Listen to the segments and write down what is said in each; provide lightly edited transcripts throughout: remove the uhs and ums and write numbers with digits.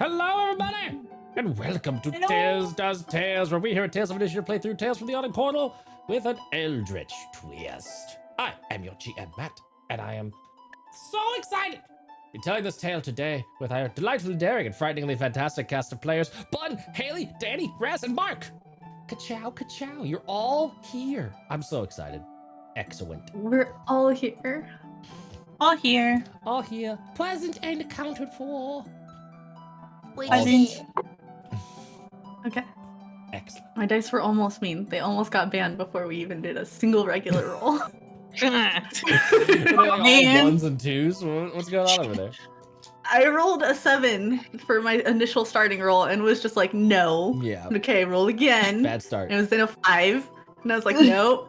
Hello, everybody, and welcome to Hello. Tales Does Tales, where we here at Tales of Initiative play through Tales from the Autumn Portal with an eldritch twist. I am your GM, Matt, and I am so excited to be telling this tale today with our delightfully daring and frighteningly fantastic cast of players, Bun, Haley, Danny, Raz, and Mark. Ka-chow, ka-chow, you're all here. I'm so excited. Excellent. We're all here. All here. All here, present and accounted for. Present. Okay. Excellent. My dice were almost mean. They almost got banned before we even did a single regular roll. Are they like all Man. ones and twos? What's going on over there? I rolled a 7 for my initial starting roll and was just like, no. Yeah. Okay, roll again. Bad start. And it was then a 5. And I was like, nope.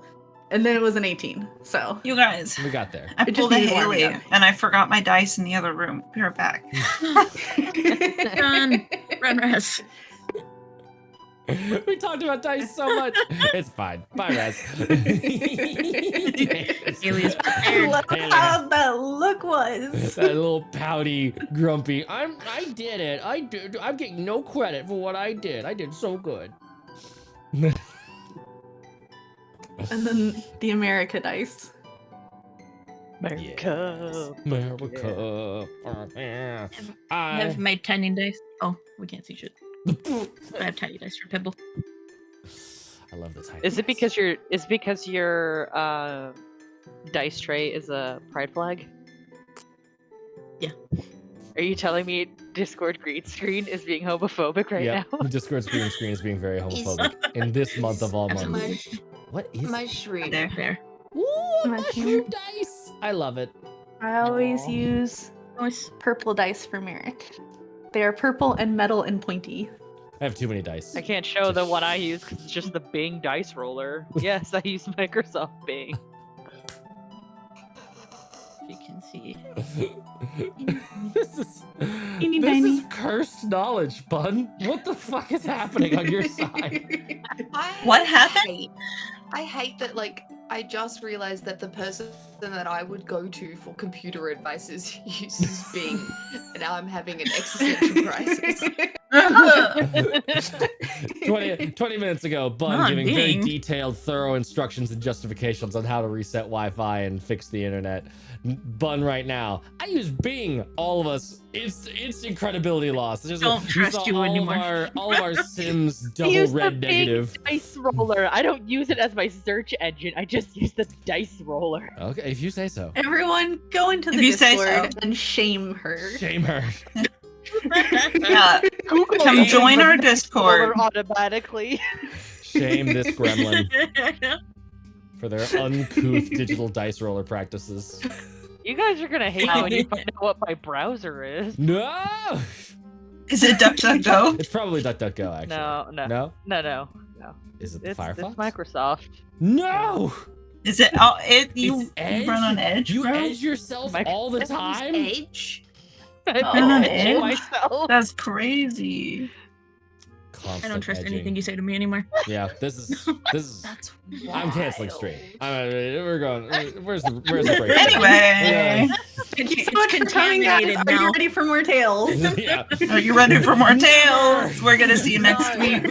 And then it was an 18. So You guys, We got there. I It just pulled a needed warming Haley up. and I forgot my dice in the other room. We are back. Run, Raz. We talked about dice so much. It's fine. Bye, Raz. Haley is I prepared. love Haley. how that look was. That little pouty, grumpy. I did it. I did. I'm getting no credit for what I did. I did so good. And then the America dice. America. America. I have my tiny dice. Oh, we can't see shit. I have tiny dice for Pebble. I love the title. Is it because your dice tray is a pride flag? Yeah. Are you telling me Discord green screen is being homophobic right Yeah, now? the Discord screen is being very homophobic in this month of all months. Absolutely. What is Mushroom. There. Ooh, a Mushroom. mushroom dice. I love it. I always Aw. use Nice. purple dice for Merrick. They are purple and metal and pointy. I have too many dice. I can't show the one I use because it's just the Bing dice roller. Yes, I use Microsoft Bing. If you can see. This is Teeny this tiny. is cursed knowledge, Bun. What the fuck is happening on your side? What happened? I hate that, like, I just realized that the person that I would go to for computer advice uses Bing, and now I'm having an existential crisis. 20 minutes ago, Bun Come on, giving very Bing. detailed, thorough instructions and justifications on how to reset Wi-Fi and fix the internet. Bun right now. I use Bing. All of us. It's credibility loss. It's just Don't we trust saw you all anymore. All of our Sims I double use the red Bing negative. dice roller. I don't use it as my search engine. I just use the dice roller. Okay, if you say so. Everyone, go into the If you say Discord so. and shame her. Shame her. Yeah. Google Come Bing join our roller Discord. automatically. Shame this gremlin for their uncouth digital dice roller practices. You guys are gonna hate me when you find out what my browser is. No! Is it DuckDuckGo? It's probably DuckDuckGo, actually. No. No? No. Is it the It's Firefox? Microsoft. No! Is it? You It's Edge? run on Edge, You bro? edge yourself all the time? Edge. I Oh, don't Edge? myself. That's crazy. Constant I don't trust edging. anything you say to me anymore. Yeah, this is That's I'm canceling wild. stream. We're going. Where's the break? Anyway, Thank you It's so much for coming, guys. contaminated Are you now. ready for more tales? Yeah. are you ready for more tales? We're gonna see you next week.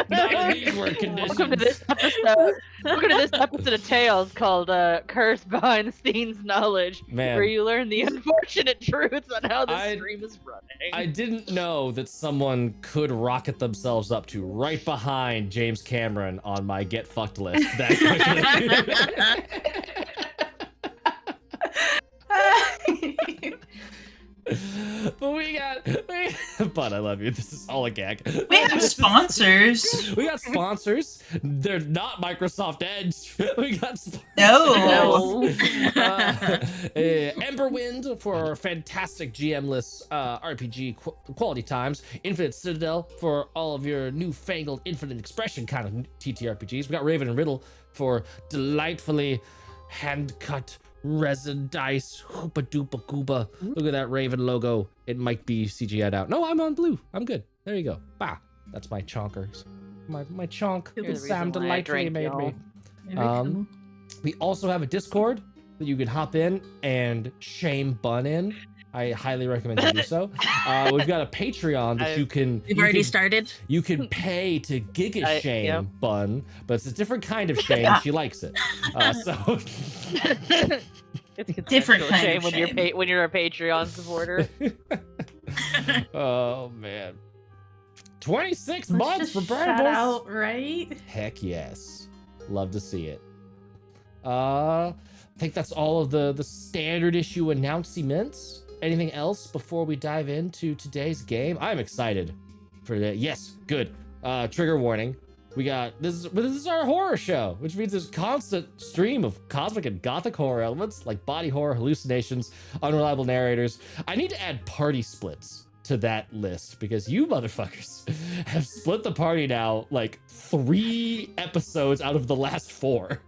Not in these work Welcome to conditions. this episode. Welcome to this episode of Tales called "Cursed Behind the Scenes Knowledge," where Man, you learn the unfortunate truths on how the I- stream is running. I didn't know that someone could rocket themselves up to right behind James Cameron on my get fucked list that quickly. But but I love you. This is all a gag. We have sponsors. We got sponsors. They're not Microsoft Edge. We got No. Emberwind for fantastic GM-less RPG quality times. Infinite Citadel for all of your newfangled Infinite Expression kind of TTRPGs. We got Raven and Riddle for delightfully hand-cut resin dice. Hoopa doopa gooba. Look at that Raven logo. It might be CGI'd out. No, I'm on blue. I'm good. There you go. Bah. That's my chonkers. My chonk You're that the Sam reason why I delightfully drank, made y'all. me. We also have a Discord that you can hop in and shame Bun in. I highly recommend you do so. We've got a Patreon that you can. We've already started. You can pay to Giga Shame yep. Bun, but it's a different kind of shame. She likes it. So It's a Different consensual kind shame of when shame. when you're a Patreon supporter. oh man, 26 Let's months just for shout Brambles. out, right? Heck yes, love to see it. I think that's all of the standard issue announcements. Anything else before we dive into today's game? I'm excited for that. Yes, good. Trigger warning. We got this is our horror show, which means there's constant stream of cosmic and gothic horror elements like body horror, hallucinations, unreliable narrators. I need to add party splits to that list because you motherfuckers have split the party now like 3 episodes out of the last 4.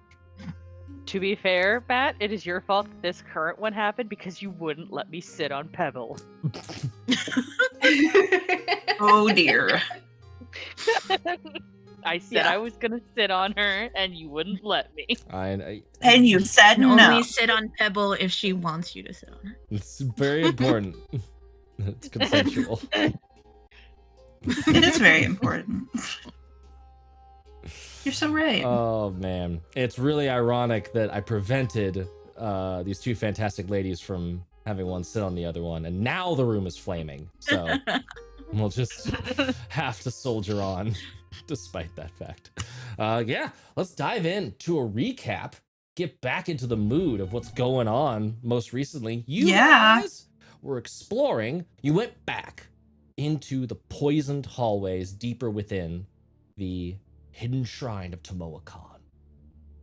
To be fair, Matt, it is your fault that this current one happened because you wouldn't let me sit on Pebble. Oh dear. I said Yeah. I was gonna sit on her, and you wouldn't let me. I And you said You no. only sit on Pebble if she wants you to sit on her. it's very important. It's consensual. It is very important. You're so right. Oh man, it's really ironic that I prevented these 2 fantastic ladies from having one sit on the other one, and now the room is flaming. So we'll just have to soldier on, despite that fact. Yeah, let's dive into a recap. Get back into the mood of what's going on most recently. You Yeah. guys were exploring. You went back into the poisoned hallways deeper within the hidden shrine of Tomoa-Khan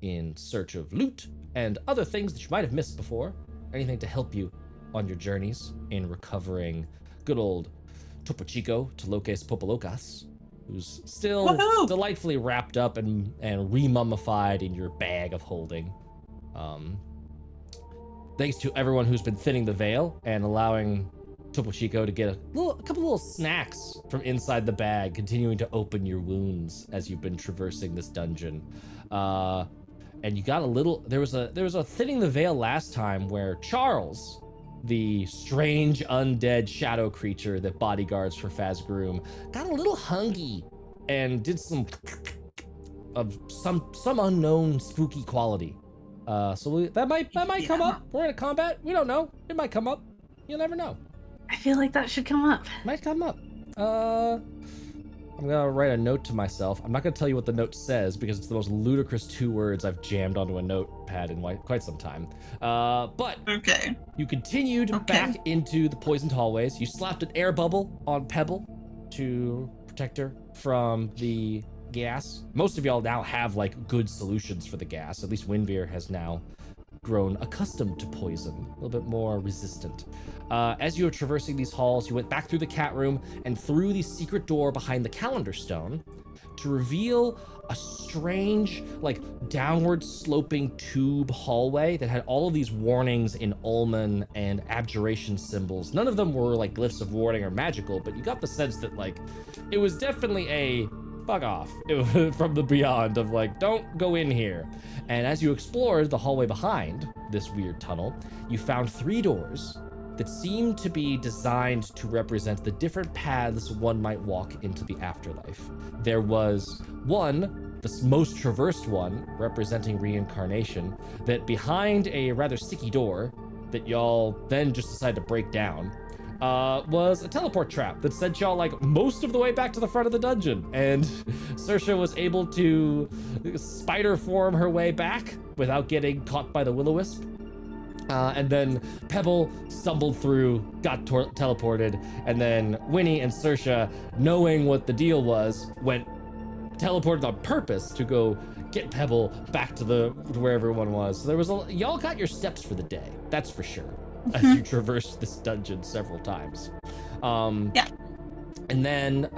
in search of loot and other things that you might have missed before. Anything to help you on your journeys in recovering good old Topo Chico, Tolokes Popolocas, who's still Woohoo! delightfully wrapped up and remummified in your bag of holding. Thanks to everyone who's been thinning the veil and allowing Topo Chico to get a couple little snacks from inside the bag, continuing to open your wounds as you've been traversing this dungeon. And you got a little. There was a thinning the veil last time where Charles, the strange undead shadow creature that bodyguards for Phasgroom, got a little hungry and did some unknown spooky quality. So that might come up. We're in a combat. We don't know. It might come up. You'll never know. I feel like that should come up. Might come up. I'm gonna write a note to myself. I'm not gonna tell you what the note says because it's the most ludicrous 2 words I've jammed onto a notepad in quite some time. But Okay. you continued back into the poisoned hallways. You slapped an air bubble on Pebble to protect her from the gas. Most of y'all now have like good solutions for the gas. At least Winveer has now grown accustomed to poison, a little bit more resistant. As you were traversing these halls, you went back through the cat room and through the secret door behind the calendar stone to reveal a strange, like, downward sloping tube hallway that had all of these warnings in Ulman and abjuration symbols. None of them were like glyphs of warning or magical, but you got the sense that like it was definitely a fuck off from the beyond of like, don't go in here. And as you explored the hallway behind this weird tunnel, you found 3 doors that seemed to be designed to represent the different paths one might walk into the afterlife. There was one, the most traversed one, representing reincarnation, that behind a rather sticky door that y'all then just decided to break down, was a teleport trap that sent y'all like most of the way back to the front of the dungeon. And Saoirse was able to spider form her way back without getting caught by the will-o-wisp. And then Pebble stumbled through, got teleported, and then Winnie and Saoirse, knowing what the deal was, went teleported on purpose to go get Pebble back to where everyone was. So there was y'all got your steps for the day, that's for sure, as you traversed this dungeon several times. Yeah. And then,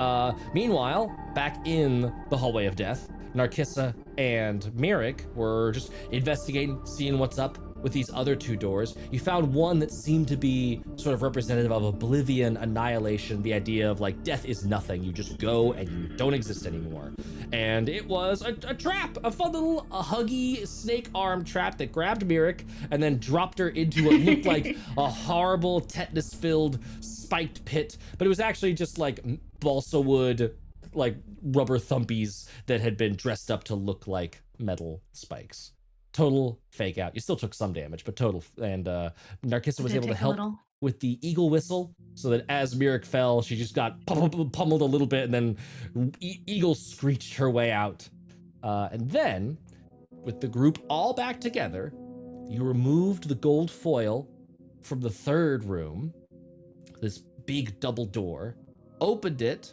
meanwhile, back in the hallway of death, Narkissa and Merrick were just investigating, seeing what's up. with these other two doors. You found one that seemed to be sort of representative of oblivion, annihilation, the idea of like death is nothing. You just go and you don't exist anymore. And it was a trap, a fun little huggy snake arm trap that grabbed Mirek and then dropped her into what looked like a horrible tetanus-filled spiked pit, but it was actually just like balsa wood, like rubber thumpies that had been dressed up to look like metal spikes. Total fake out. You still took some damage, but total. And Narkissa was able to help with the eagle whistle, so that as Mirek fell, she just got pummeled a little bit, and then eagle screeched her way out. And then, with the group all back together, you removed the gold foil from the third room, this big double door, opened it,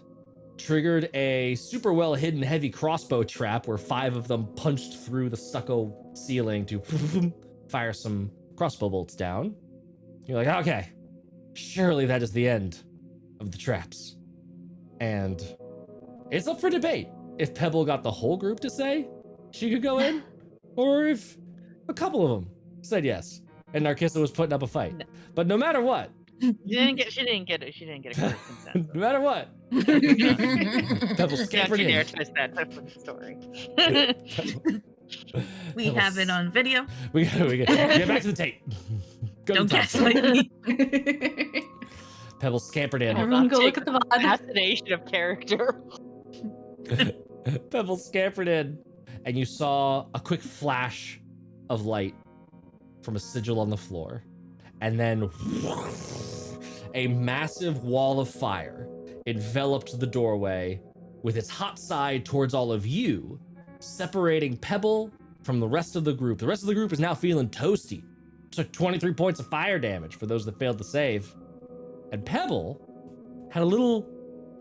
triggered a super well hidden heavy crossbow trap where 5 of them punched through the stucco ceiling to fire some crossbow bolts down. You're like, okay, surely that is the end of the traps. And it's up for debate if Pebble got the whole group to say she could go in, or if a couple of them said yes, and Narkissa was putting up a fight. But no matter what, She didn't get a correct consent. no matter what, Pebble scampered Don't you dare in. twist that story. We Pebble have it on video. We got get back to the tape. Go to Don't the top. gaslight me. Pebble scampered in. Everyone go look at the VOD. Assassination of character. Pebble scampered in, and you saw a quick flash of light from a sigil on the floor, and then a massive wall of fire enveloped the doorway with its hot side towards all of you, separating Pebble from the rest of the group. The rest of the group is now feeling toasty. Took 23 points of fire damage for those that failed to save. And Pebble had a little...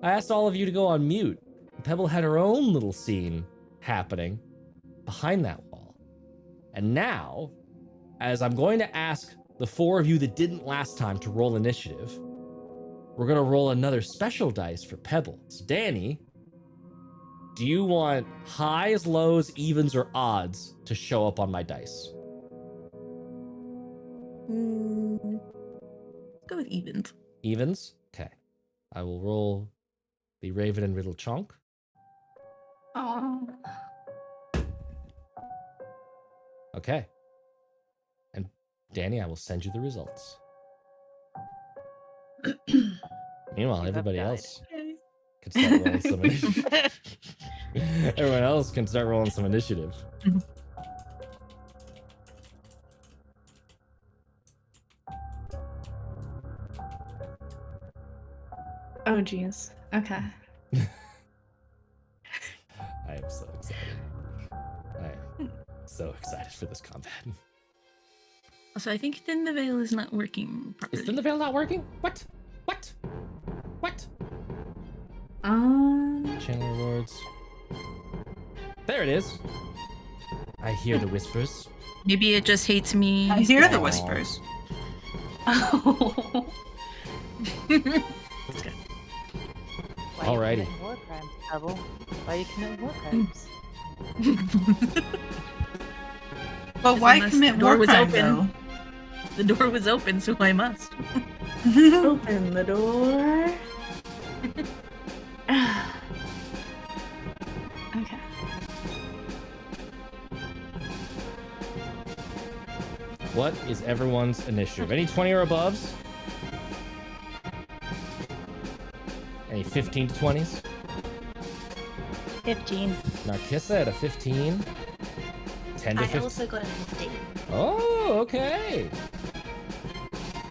I asked all of you to go on mute. Pebble had her own little scene happening behind that wall. And now, as I'm going to ask the 4 of you that didn't last time to roll initiative, we're going to roll another special dice for Pebble. So Danny, do you want highs, lows, evens, or odds to show up on my dice? Go with evens. Evens? Okay. I will roll the Raven and Riddle chunk. Oh. Okay. And Danny, I will send you the results. Meanwhile, everybody else can start rolling some initiative. Everyone else can start rolling some initiative. Oh, geez. Okay. I am so excited. I am so excited for this combat. Also, I think Thin the Veil is not working properly. Is Thin the Veil not working? What? What? What? Channel rewards. There it is. I hear the whispers. Maybe it just hates me. I hear the Aw. whispers. Oh. Why Alrighty. you commit war crimes, Pebble? Why you commit war crimes? But why Unless commit the door war was crime, open. The door was open, so I must. though? Open the door. Okay. What is everyone's initiative? Any 20 or aboves? Any 15 to 20s? 15. Narkissa at a 15. 10 to I 15. also got a 15. Oh, okay.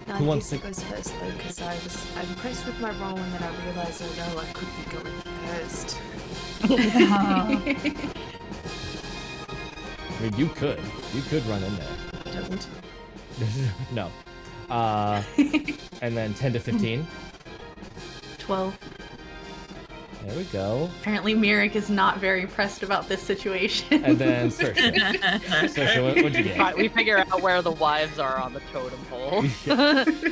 No, Who I wants guess to- it goes first though, because I'm impressed with my roll and then I realised, oh no, I could be going first. I mean, you could. You could run in there. Don't. No. And then 10 to 15. 12. There we go. Apparently, Mirek is not very pressed about this situation. And then Saoirse. Saoirse, what'd you get? Right, we figure out where the wives are on the totem pole.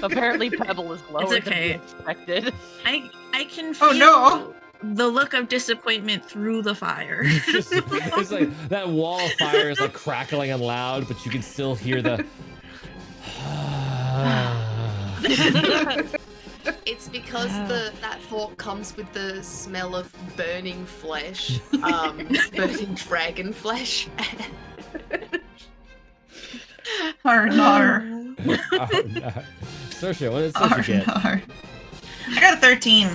Apparently, Pebble is lower okay. than we expected. I can feel Oh, no. the look of disappointment through the fire. It's like that wall of fire is like crackling and loud, but you can still hear the It's because that fork comes with the smell of burning flesh, burning dragon flesh. Arnar. Saoirse, what did Saoirse get? Arnar. I got a 13.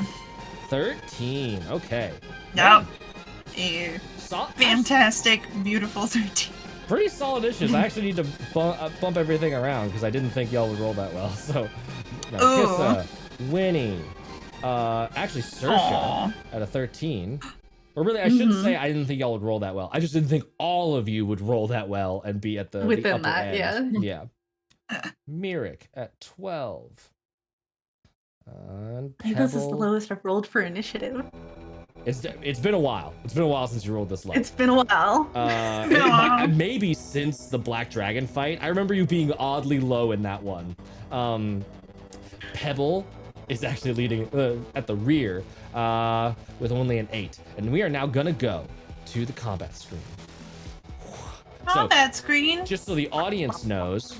13. Okay. Yep. A So, fantastic, beautiful 13. pretty solid issues. I actually need to bump everything around because I didn't think y'all would roll that well. So, Narcissa, Winnie, actually Saoirse Aw. at a 13. Or really, I should say I didn't think y'all would roll that well. I just didn't think all of you would roll that well and be at the Within upper that, end. Yeah. Myrick at 12. And I think this is the Pebble- lowest I've rolled for initiative. It's been a while. It's been a while since you rolled this low. It's been a while. Maybe since the Black Dragon fight. I remember you being oddly low in that one. Pebble is actually leading at the rear with only an 8. And we are now gonna go to the combat screen. Combat screen. Just so the audience knows,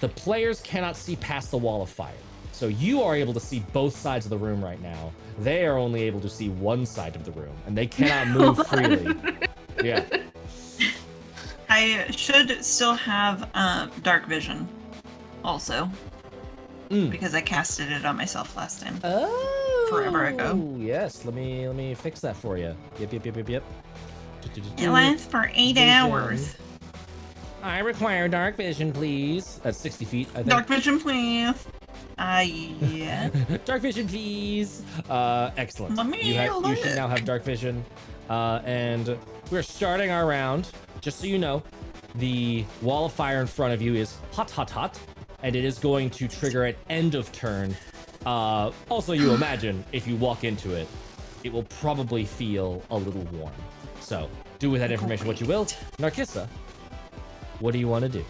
the players cannot see past the wall of fire. So you are able to see both sides of the room right now. They are only able to see one side of the room, and they cannot move freely. Yeah. I should still have dark vision, also, because I casted it on myself last time. Oh. Forever ago. Yes. Let me fix that for you. Yep. It lasts for 8 hours. I require dark vision, please. That's 60 feet, I think. Dark vision, please. Yeah. Dark vision, please. Excellent. Let me You should now look. have dark vision. And we're starting our round. Just so you know, the wall of fire in front of you is hot, and it is going to trigger at end of turn. Also, you imagine if you walk into it, it will probably feel a little warm. So do with that information what you will. Narcissa, what do you want to do?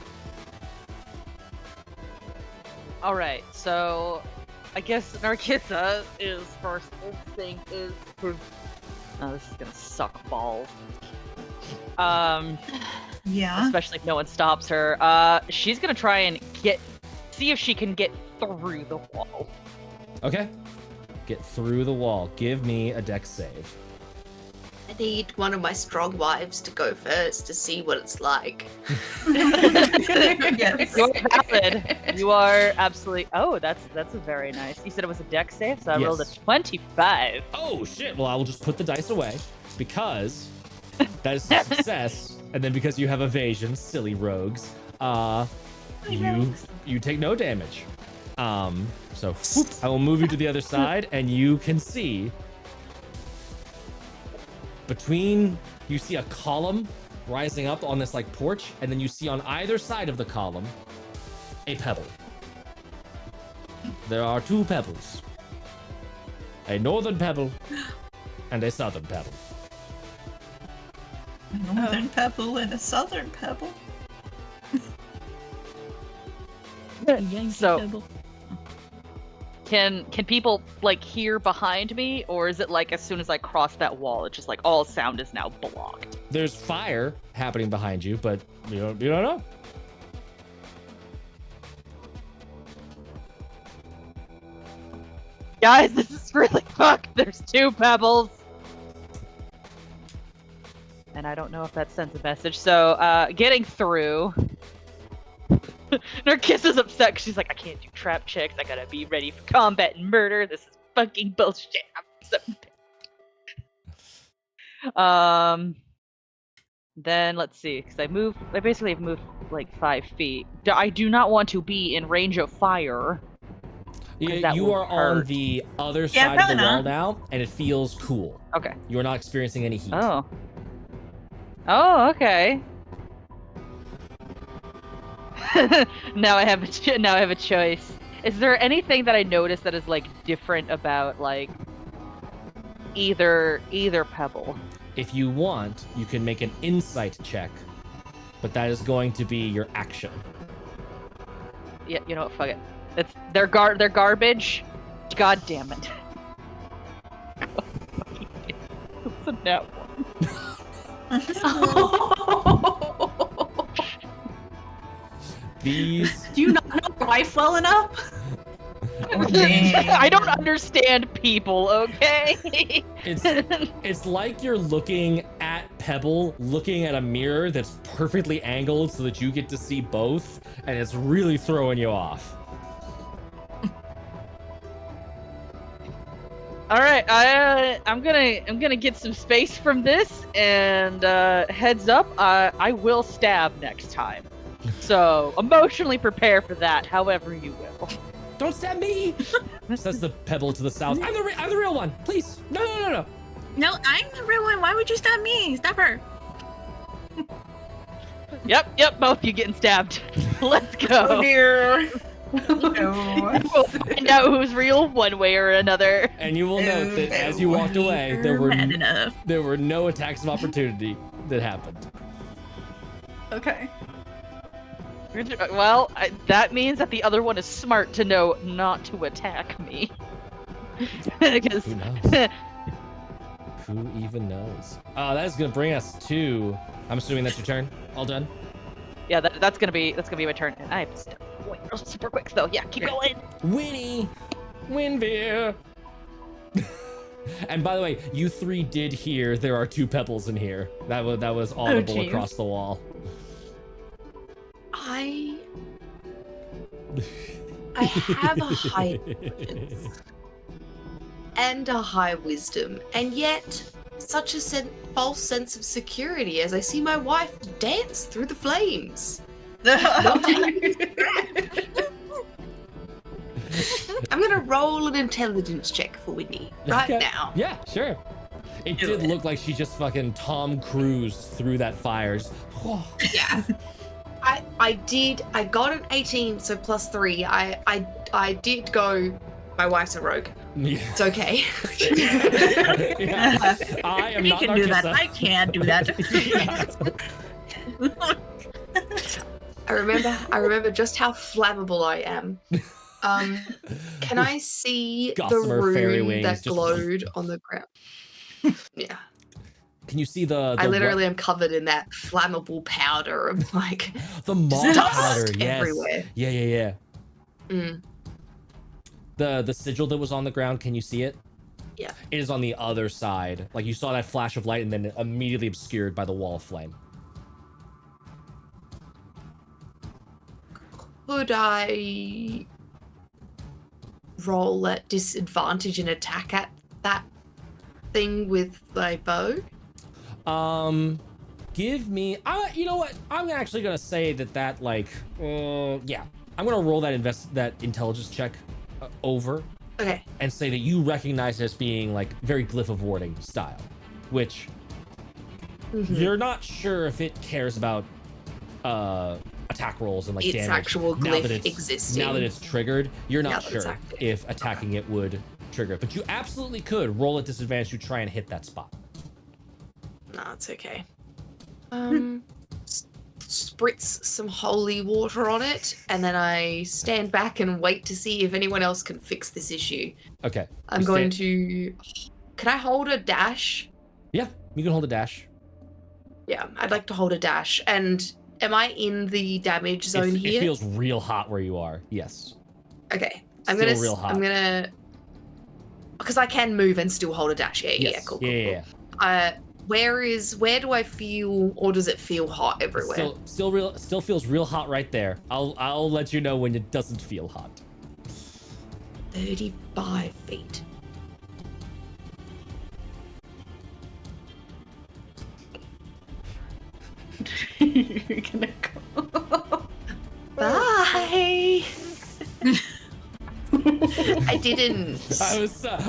All right, so I guess Narcissa is first instinct is to. Oh, this is gonna suck balls. Yeah. Especially if no one stops her. She's gonna try and see if she can get through the wall. Okay. Get through the wall. Give me a dex save. I need one of my strong wives to go first to see what it's like. Yes. You're valid. You are absolutely. Oh, that's a very nice. You said it was a dex save, so I rolled a Yes. 25. Oh shit! Well, I will just put the dice away because that is a success, and then because you have evasion, silly rogues, you take no damage. So whoop, I will move you to the other side, and you can see you see a column rising up on this like porch, and then you see on either side of the column a pebble. There are 2 pebbles. A northern pebble and a southern pebble. A northern pebble and a southern pebble. So, can people like hear behind me, or is it like as soon as I cross that wall, it's just like all sound is now blocked? There's fire happening behind you, but you don't know. Guys, this is really fucked. There's 2 pebbles. And I don't know if that sends a message. So, getting through. Narcissa's upset because she's like, I can't do trap checks. I gotta be ready for combat and murder. This is fucking bullshit. I'm so pissed. Then let's see, because I basically have moved like 5 feet. I do not want to be in range of fire. That You would are hurt. on the other Yeah, side of the probably wall not. now, and it feels cool. Okay. You are not experiencing any heat. Oh. Oh, okay. now I have a choice. Is there anything that I noticed that is like different about like either pebble? If you want, you can make an insight check, but that is going to be your action. Yeah, you know what? Fuck it. They're garbage. God damn it. It's a net one. These Do you not know wife well enough? I don't understand people, okay? It's like you're looking at Pebble, looking at a mirror that's perfectly angled so that you get to see both, and it's really throwing you off. All right, I'm gonna get some space from this, and heads up, I will stab next time. So emotionally prepare for that, however you will. Don't stab me! Says the Pebble to the south. I'm the real one. Please, no. No, I'm the real one. Why would you stab me? Stab her. Yep, both you getting stabbed. Let's go. Oh dear. We'll find out who's real one way or another. And you will note that as you walked away, there Enough. were no attacks of opportunity that happened. Okay. Well, that means that the other one is smart to know not to attack me. Because Who knows? Who even knows? That is gonna bring us to. I'm assuming that's your turn. All done. yeah, that's gonna be my turn, and I have to step away super quick. So yeah, keep going. Winnie, Winbeer. And by the way, you three did hear there are 2 pebbles in here. That was audible jeez. across the wall. I have a high intelligence and a high wisdom, and yet such a false sense of security as I see my wife dance through the flames. I'm gonna roll an intelligence check for Whitney right Okay. now. Yeah, sure. It did look like she just fucking Tom Cruise through that fires. Yeah. I got an 18, so plus 3. I did go, my wife's a rogue. Yeah. It's okay. Yeah. I am He not can do that. Narcissa. I can't do that. I remember just how flammable I am. Can I see Gossamer the fairy rune wings that just- glowed on the ground? Yeah. Can you see the I literally am covered in that flammable powder of like the moth dust powder? Yes. everywhere. Yeah. Mm. The sigil that was on the ground, can you see it? Yeah. It is on the other side. Like you saw that flash of light and then immediately obscured by the wall of flame. Could I roll at disadvantage and attack at that thing with my bow? Give me. You know what? I'm actually gonna say that like, yeah. I'm gonna roll that intelligence check over Okay. and say that you recognize it as being like very glyph of warding style, which Mhm. you're not sure if it cares about attack rolls and like Its damage. actual now that glyph it's existing. now that it's triggered, you're Now not that it's sure active. if attacking it would trigger it, but you absolutely could roll at disadvantage to try and hit that spot. No, it's okay. Spritz some holy water on it, and then I stand back and wait to see if anyone else can fix this issue. Okay. I'm You going stand- to. Can I hold a dash? Yeah, you can hold a dash. Yeah, I'd like to hold a dash. And am I in the damage zone It here? feels real hot where you are. Yes. Okay. Still real hot. I'm gonna. Because I can move and still hold a dash. Yeah, Yes. cool. Yeah. Where do I feel, or does it feel hot everywhere? Still feels real hot right there. I'll let you know when it doesn't feel hot. 35 feet. You're gonna go. Bye. I didn't.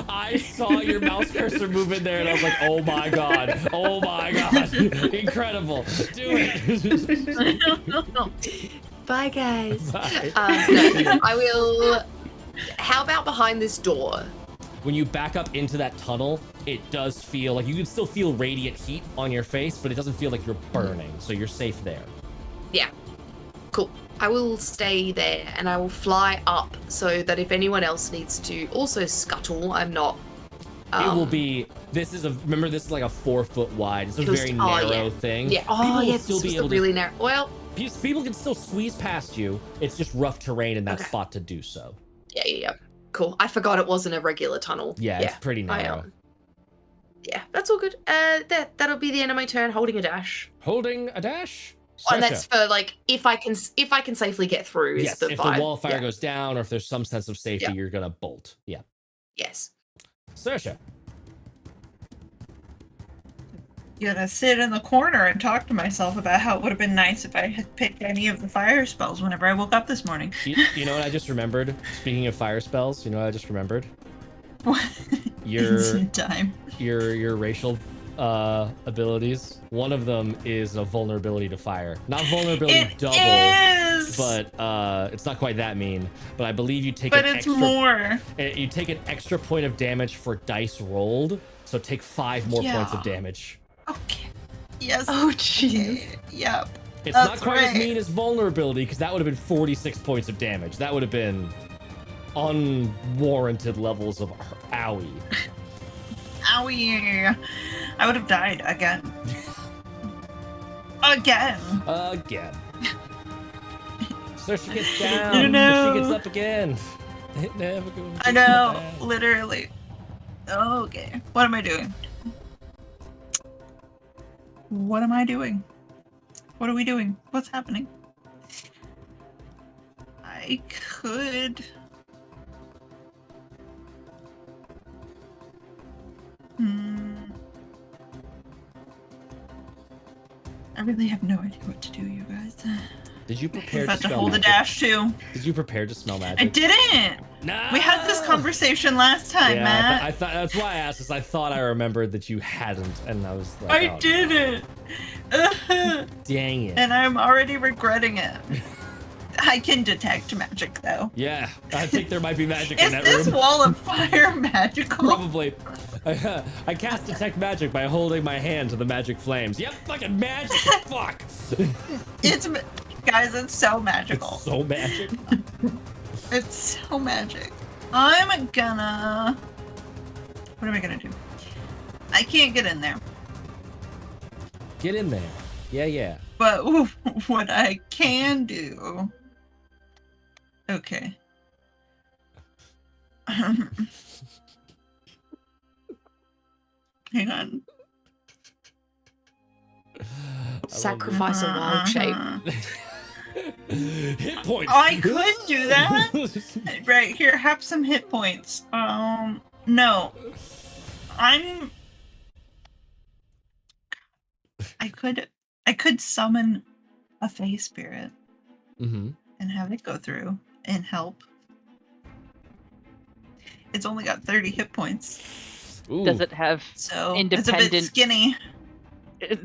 I saw your mouse cursor move in there and I was like, oh my god, incredible, do it. Bye, guys. Bye. No, I will. How about behind this door? When you back up into that tunnel, it does feel like you can still feel radiant heat on your face, but it doesn't feel like you're burning, so you're safe there. Yeah. Cool. I will stay there and I will fly up so that if anyone else needs to also scuttle, I'm not. It will be This is remember, this is like a 4 foot wide. It's a Just- very oh, narrow yeah. thing. Yeah. Oh, People will yeah. still This be was able the really narrow. Well, People can still squeeze past you. It's just rough terrain in that Okay. spot to do so. yeah. Cool. I forgot it wasn't a regular tunnel. Yeah, it's pretty narrow. Yeah, that's all good. That'll be the end of my turn. Holding a dash. Holding a dash. And Sersha. that's for like if I can safely get through. Is Yes, the if vibe. the wall of fire Yeah. goes down, or if there's some sense of safety, Yeah. you're gonna bolt. Yeah. Yes. Sersha. Gonna sit in the corner and talk to myself about how it would have been nice if I had picked any of the fire spells whenever I woke up this morning. You know what I just remembered? Speaking of fire spells, you know what I just remembered? Your Instant time. your racial abilities. One of them is a vulnerability to fire. Not vulnerability It double, is, but it's not quite that mean. But I believe you take but an it's extra more. you take an extra point of damage for dice rolled. So take 5 more points of Yeah. damage. Okay. Yes. Oh, jeez. Okay. Yep. It's That's not quite as right. mean as vulnerability, because that would have been 46 points of damage. That would have been unwarranted levels of owie. Owie. I would have died again. Again. Again. So she gets down, You but know. she gets up again. It never goes I know. back. Literally. Okay. What am I doing? What am I doing? What are we doing? What's happening? I could. I really have no idea what to do, you guys. Did you I'm prepare about to to smell hold a magic? dash too. Did you prepare to smell magic? I didn't. No. We had this conversation last time, Yeah, Matt. I thought that's why I asked this. I thought I remembered that you hadn't, and I was like, I oh, no. didn't. Dang it. And I'm already regretting it. I can detect magic though. Yeah, I think there might be magic in Is that this room. wall of fire magical? Probably. I cast detect magic by holding my hand to the magic flames. Yep, fucking magic. Fuck. It's guys, it's so magical. It's so magic. It's so magic. I'm gonna. What am I gonna do? I can't get in there. Get in there. Yeah. But what I can do. Okay. Hang on. Sacrifice a wild shape. Hit points. I could do that. Right here, have some hit points. No. I could summon a Fey spirit Mm-hmm. and have it go through and help. It's only got 30 hit points, Does it have so it's a bit Independent- skinny.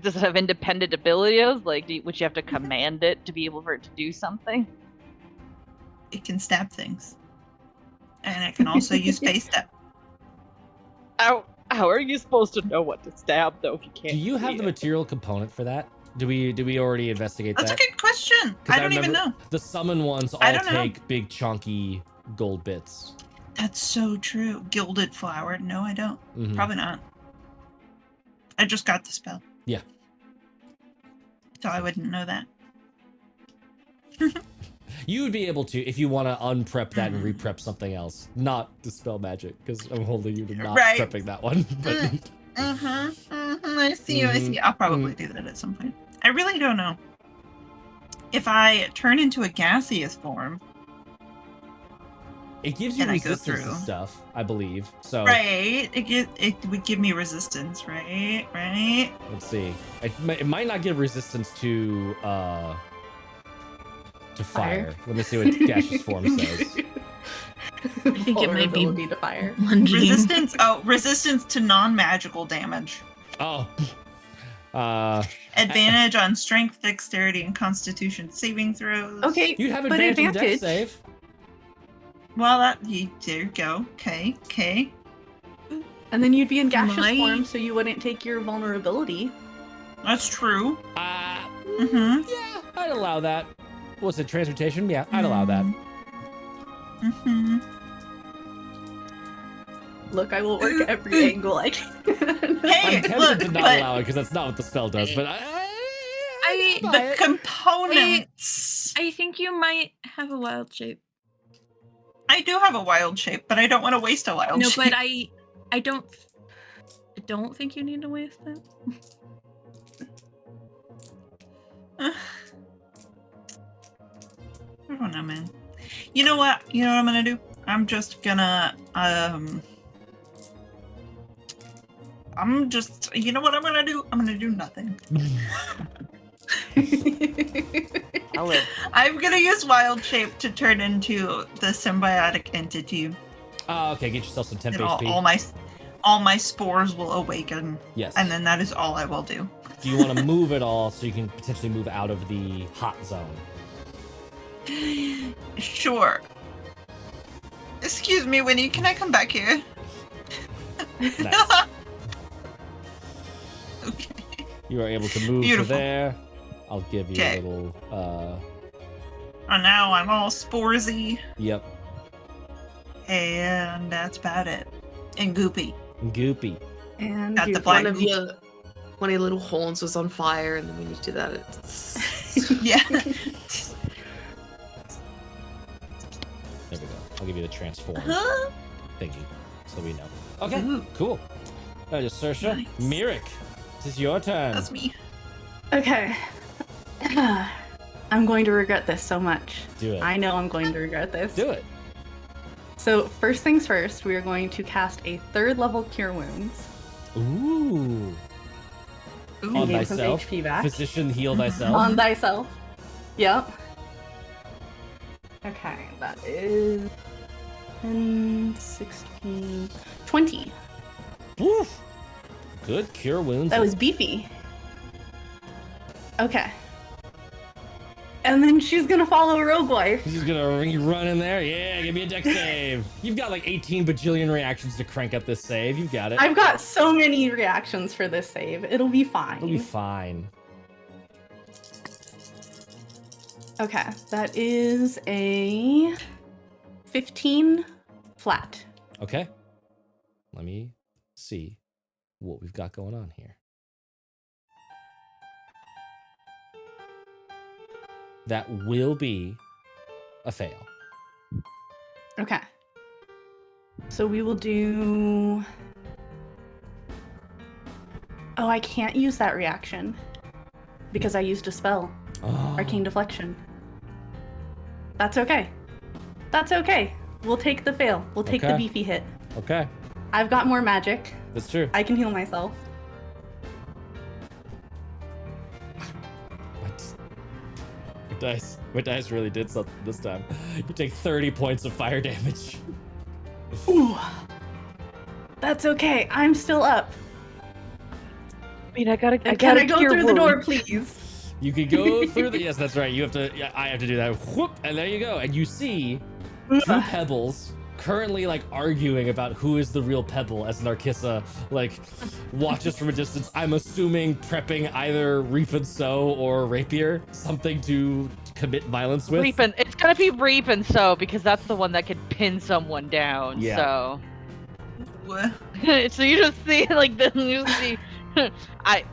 does it have independent abilities? Like, would you have to command it to be able for it to do something? It can stab things, and it can also use Fey step. How are you supposed to know what to stab though if you can't? Do you have see the it? material component for that? Do we already investigate That's a that? good question. 'Cause I don't even remember know. The summon ones I all don't know. take big chunky gold bits. That's so true. Gilded flower. No, I don't. Mhm. Probably not. I just got the spell. Yeah. So I wouldn't know that. You would be able to if you want to unprep that and Mm. reprep something else, not dispel magic, because I'm holding you to not Right. prepping that one. But I see you. I see. I'll probably do that at some point. I really don't know. If I turn into a gaseous form, it gives you And I go resistance to through. stuff, I believe. So right? It would give me resistance, right? Right? let's see. It might not give resistance to fire. Fire. Let me see what gaseous form says. I think it might be Vulnerability to fire. lunging. Resistance. Oh, resistance to non-magical damage. Oh. Advantage on strength, dexterity, and constitution saving throws. Okay, You'd have but advantage on dex advantage. save. Well, there you go. Okay. And then you'd be in gaseous Might- form, so you wouldn't take your vulnerability. That's true. Yeah, I'd allow that. What's it, transmutation? Yeah, I'd allow that. Mm-hmm. Look, I will work every angle I can. Hey, I'm tempted look, to not but allow it because that's not what the spell does. But the components. I think you might have a wild shape. I do have a wild shape, but I don't want to waste a wild No, shape. but I don't think you need to waste that. I don't know, man. You know what? You know what I'm gonna do? I'm just gonna you know what I'm gonna do? I'm gonna do nothing. I'll live. I'm gonna use wild shape to turn into the symbiotic entity. Okay, get yourself some temp And HP. all my spores will awaken. Yes. And then that is all I will do. Do you want to move at all so you can potentially move out of the hot zone? Sure. Excuse me, Winnie, can I come back here? Nice. Okay. You are able to move Beautiful. to there. I'll give you Okay. a little. Oh, now I'm all sporesy, Yep. and that's about it. And goopy. Goopy. And Got the you- black One of your little horns was on fire, and then when you do that, it's Yeah. There we go. I'll give you the transform Huh? thingy, so we know. Okay. Ooh. Cool. Saoirse, Nice. Mirik, this is your turn. That's me. Okay. I'm going to regret this so much. Do it. I know I'm going to regret this. Do it. So first things first, we are going to cast a 3rd level Cure Wounds Ooh. Ooh. On and gain some thyself. HP back. Physician, heal thyself. On thyself. Yep. Okay, that is 10, 16, 20. Woof. Good cure wounds. That was beefy. Okay. And then she's gonna follow Rogue Wife. He's gonna run in there. Yeah, give me a deck save. You've got like 18 bajillion reactions to crank up this save. You've got it. I've got so many reactions for this save. It'll be fine. It'll be fine. Okay, that is a 15 flat. Okay. Let me see what we've got going on here. That will be a fail. Okay. So we will do... Oh, I can't use that reaction because I used a spell. Oh. Arcane Deflection. That's okay. That's okay. We'll take the fail. We'll take the Okay. beefy hit. Okay, I've got more magic. that's true. I can heal myself. My dice really did something this time. You take 30 points of fire damage. Ooh. That's okay. I'm still up. I mean, I gotta And can I go cure through the door, wounds. please? You could go through the. Yes, that's right. You have to. Yeah, I have to do that. Whoop, and there you go. And you see two pebbles currently like arguing about who is the real pebble as Narkissa like watches from a distance. I'm assuming prepping either Reap and Sow or Rapier, something to commit violence with. It's gonna be Reap and Sow because that's the one that can pin someone down. Yeah. So. What? So you just see like the you see I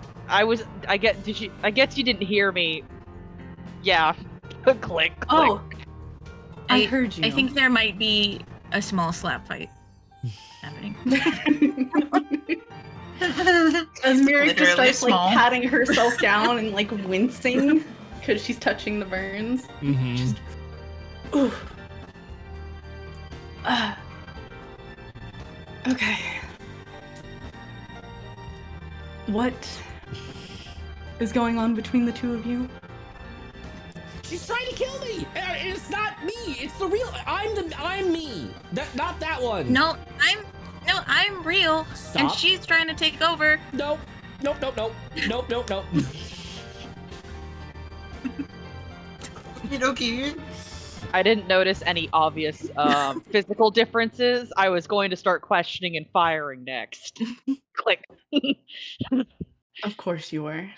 guess you didn't hear me. Yeah. Click. Oh, I I- heard you. I think there might be a small slap fight happening. As Mirik just Literally starts like small. patting herself down and like wincing because she's touching the burns. Mm-hmm. Ooh. Okay. What is going on between the two of you? She's trying to kill me. And it's not me. It's the real. I'm me. Not that one. No, I'm real, and Stop. she's trying to take over. Nope. Nope. Okay. I didn't notice any obvious physical differences. I was going to start questioning and firing next. Click. Of course you were.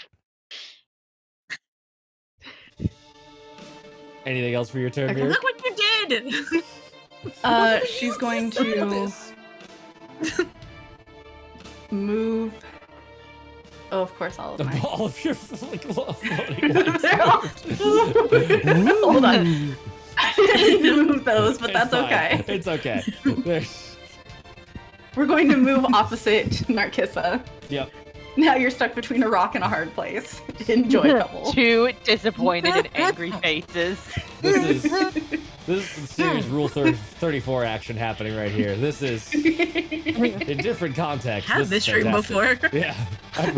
Anything else for your turn, Okay. Mirik? Look what you did! She's going to. move. Oh, of course, all of mine. All of your like, floating ones They're all- moved. Hold on. I didn't mean to move those, but It's that's fine. okay. It's okay. There's- We're going to move opposite Narkissa. Yep. Now you're stuck between a rock and a hard place. Enjoy, couple. Two disappointed and angry faces. This is some serious Rule 34 action happening right here. This is in different contexts. Had this this is dream fantastic. before. Yeah, I've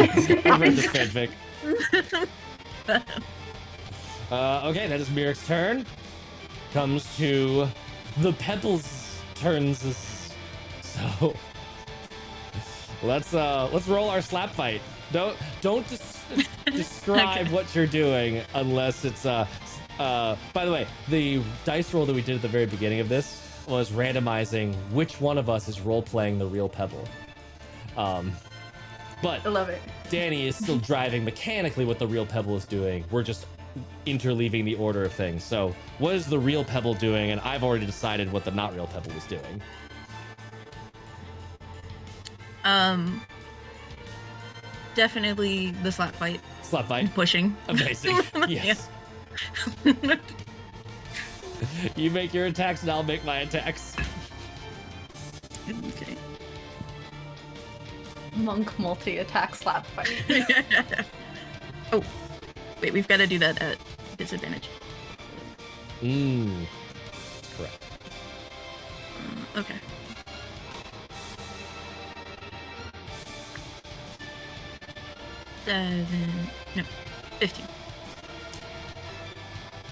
read this fanfic. Okay, that is Miric's turn. Comes to the Pebbles' turns. So let's roll our slap fight. Don't describe what you're doing unless it's by the way, the dice roll that we did at the very beginning of this was randomizing which one of us is role playing the real Pebble. But I love it. Danny is still driving mechanically what the real Pebble is doing. We're just interleaving the order of things. So what is the real Pebble doing? And I've already decided what the not real Pebble is doing. Definitely the slap fight. Slap fight. Pushing. Amazing. Yes. You make your attacks and I'll make my attacks. Okay. Monk multi-attack slap fight. Oh, wait, we've got to do that at disadvantage. Correct. Okay. No, 15.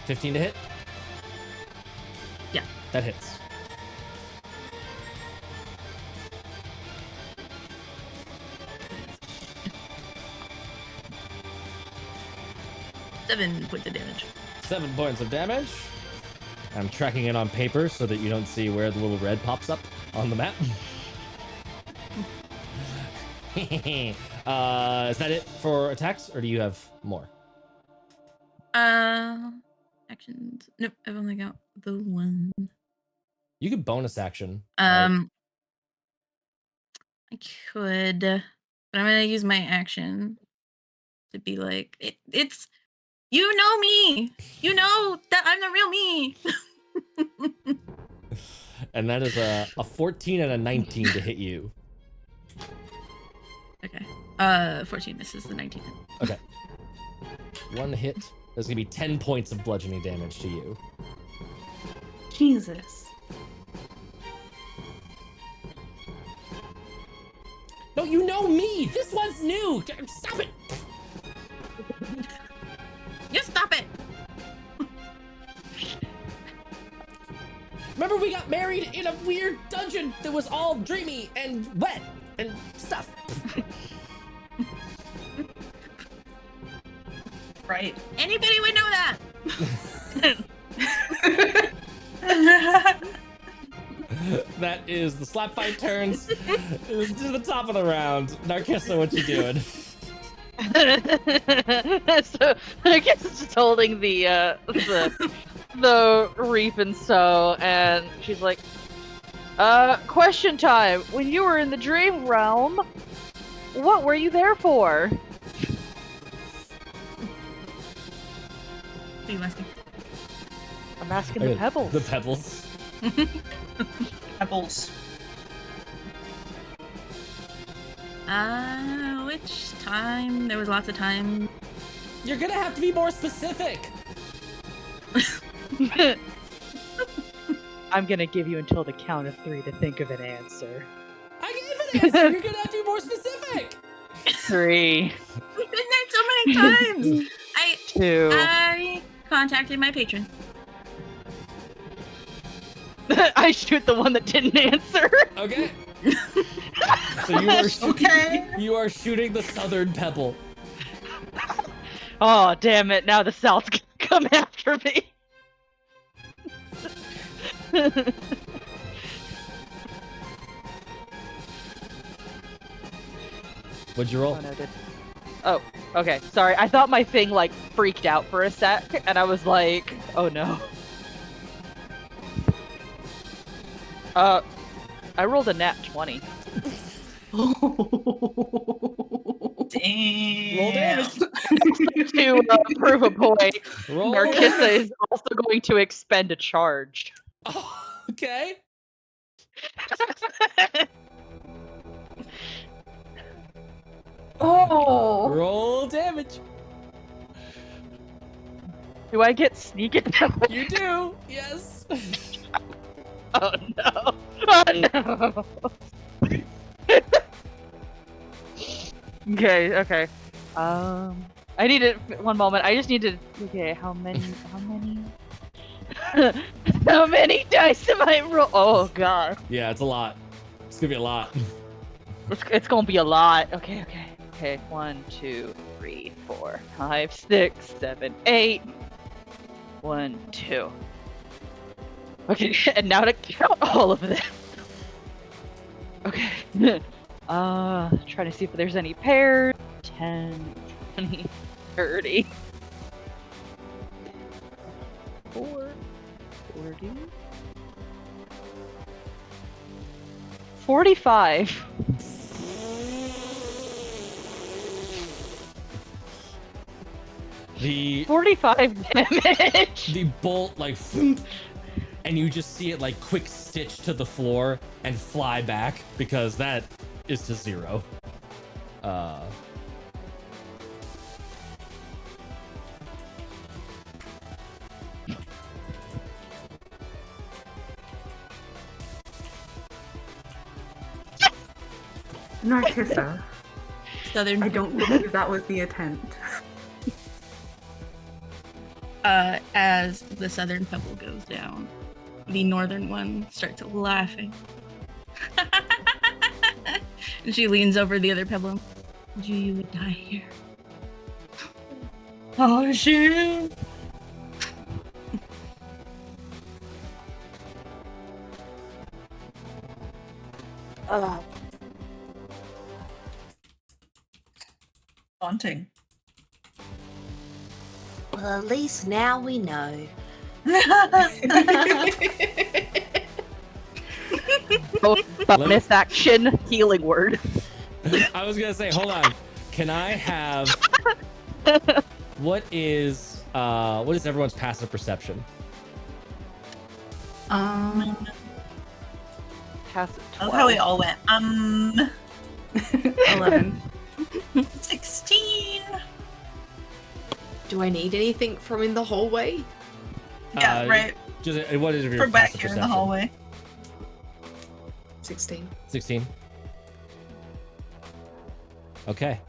15 to hit? Yeah. That hits. Seven points of damage. 7 points of damage. I'm tracking it on paper so that you don't see where the little red pops up on the map. Is that it for attacks, or do you have more? Actions. Nope, I've only got the one. You could bonus action. I could, but I'm gonna use my action to be like, it's, you know me, you know that I'm the real me. And that is a 14 and a 19 to hit you. Okay. 14 misses the 19. Okay. One hit. There's gonna be 10 points of bludgeoning damage to you. Jesus. No, you know me! This one's new! Stop it! You stop it! Remember we got married in a weird dungeon that was all dreamy and wet and stuff. Right. Anybody would know that. That is the slap fight turns to the top of the round. Narkissa, what you doing? So I guess it's just holding the reap and sow, and she's like, question time. When you were in the dream realm, what were you there for? What are you asking? I'm asking the pebbles. The pebbles. Pebbles. Which time? There was lots of time. You're gonna have to be more specific. I'm gonna give you until the count of 3 to think of an answer. I gave an answer. You're gonna have to be more specific. 3, We've been there so many times. 2. I contacted my patron. I shoot the one that didn't answer. Okay. So you are Okay. you are shooting the southern pebble. Oh, damn it. Now the South's gonna come after me. What'd you roll? Oh, no, oh, okay. Sorry. I thought my thing, like, freaked out for a sec, and I was like, oh no. I rolled a nat 20. Damn. Roll damage. To prove a point, Roll. Narcissa is also going to expend a charge. Oh, okay. Oh. Roll damage. Do I get sneak attack? You do. Yes. Oh no! Oh no! Okay. I need it. One moment. I just need to. Okay, how many? How many dice am I roll? Oh god, Yeah, it's a lot. It's gonna be a lot. it's gonna be a lot. Okay. 1, 2, 3, 4, 5, 6, 7, 8. 1, 2. Okay, and now to count all of this. Okay. Trying to see if there's any pairs. 10, 20, 30. 4, 40. 45. The 45 damage. the bolt like thump, and you just see it like quick stitch to the floor and fly back because that is to 0. Narcissa, Southern. I don't believe that was the attempt. As the southern pebble goes down, the northern one starts laughing. And she leans over the other pebble. You would die here. Oh shit! Daunting. Well, at least now we know. Bonus action healing word. I was gonna say, hold on. Can I have what is everyone's passive perception? Pass it I love how we all went, 11. 16. Do I need anything from in the hallway? Yeah, right. Just what is your From back passive here in the perception? hallway. 16. 16. Okay.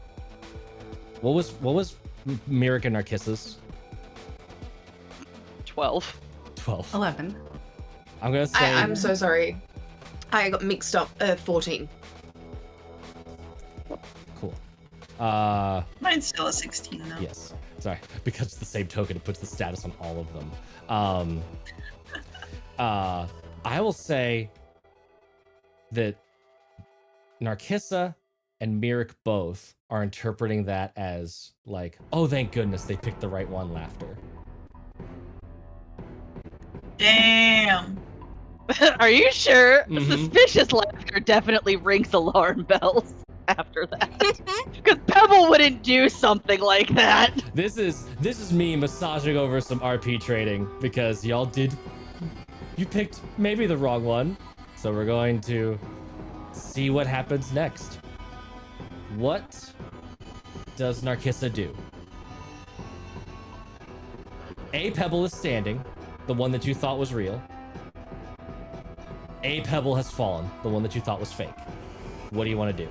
What was Myrick and Narcissus? 12. 12. 11. I'm gonna say I'm so sorry. I got mixed up. 14. cool. Mine's still a 16 though. Yes. Sorry. Because it's the same token, it puts the status on all of them. I will say that Narcissa and Myrick both are interpreting that as like, oh, thank goodness they picked the right one laughter. Damn. Are you sure? Mhm. Suspicious laughter definitely rings alarm bells after that. Because Pebble wouldn't do something like that. This is me massaging over some RP trading because you picked maybe the wrong one. So we're going to see what happens next. What does Narcissa do? A pebble is standing, the one that you thought was real. A pebble has fallen, the one that you thought was fake. What do you want to do?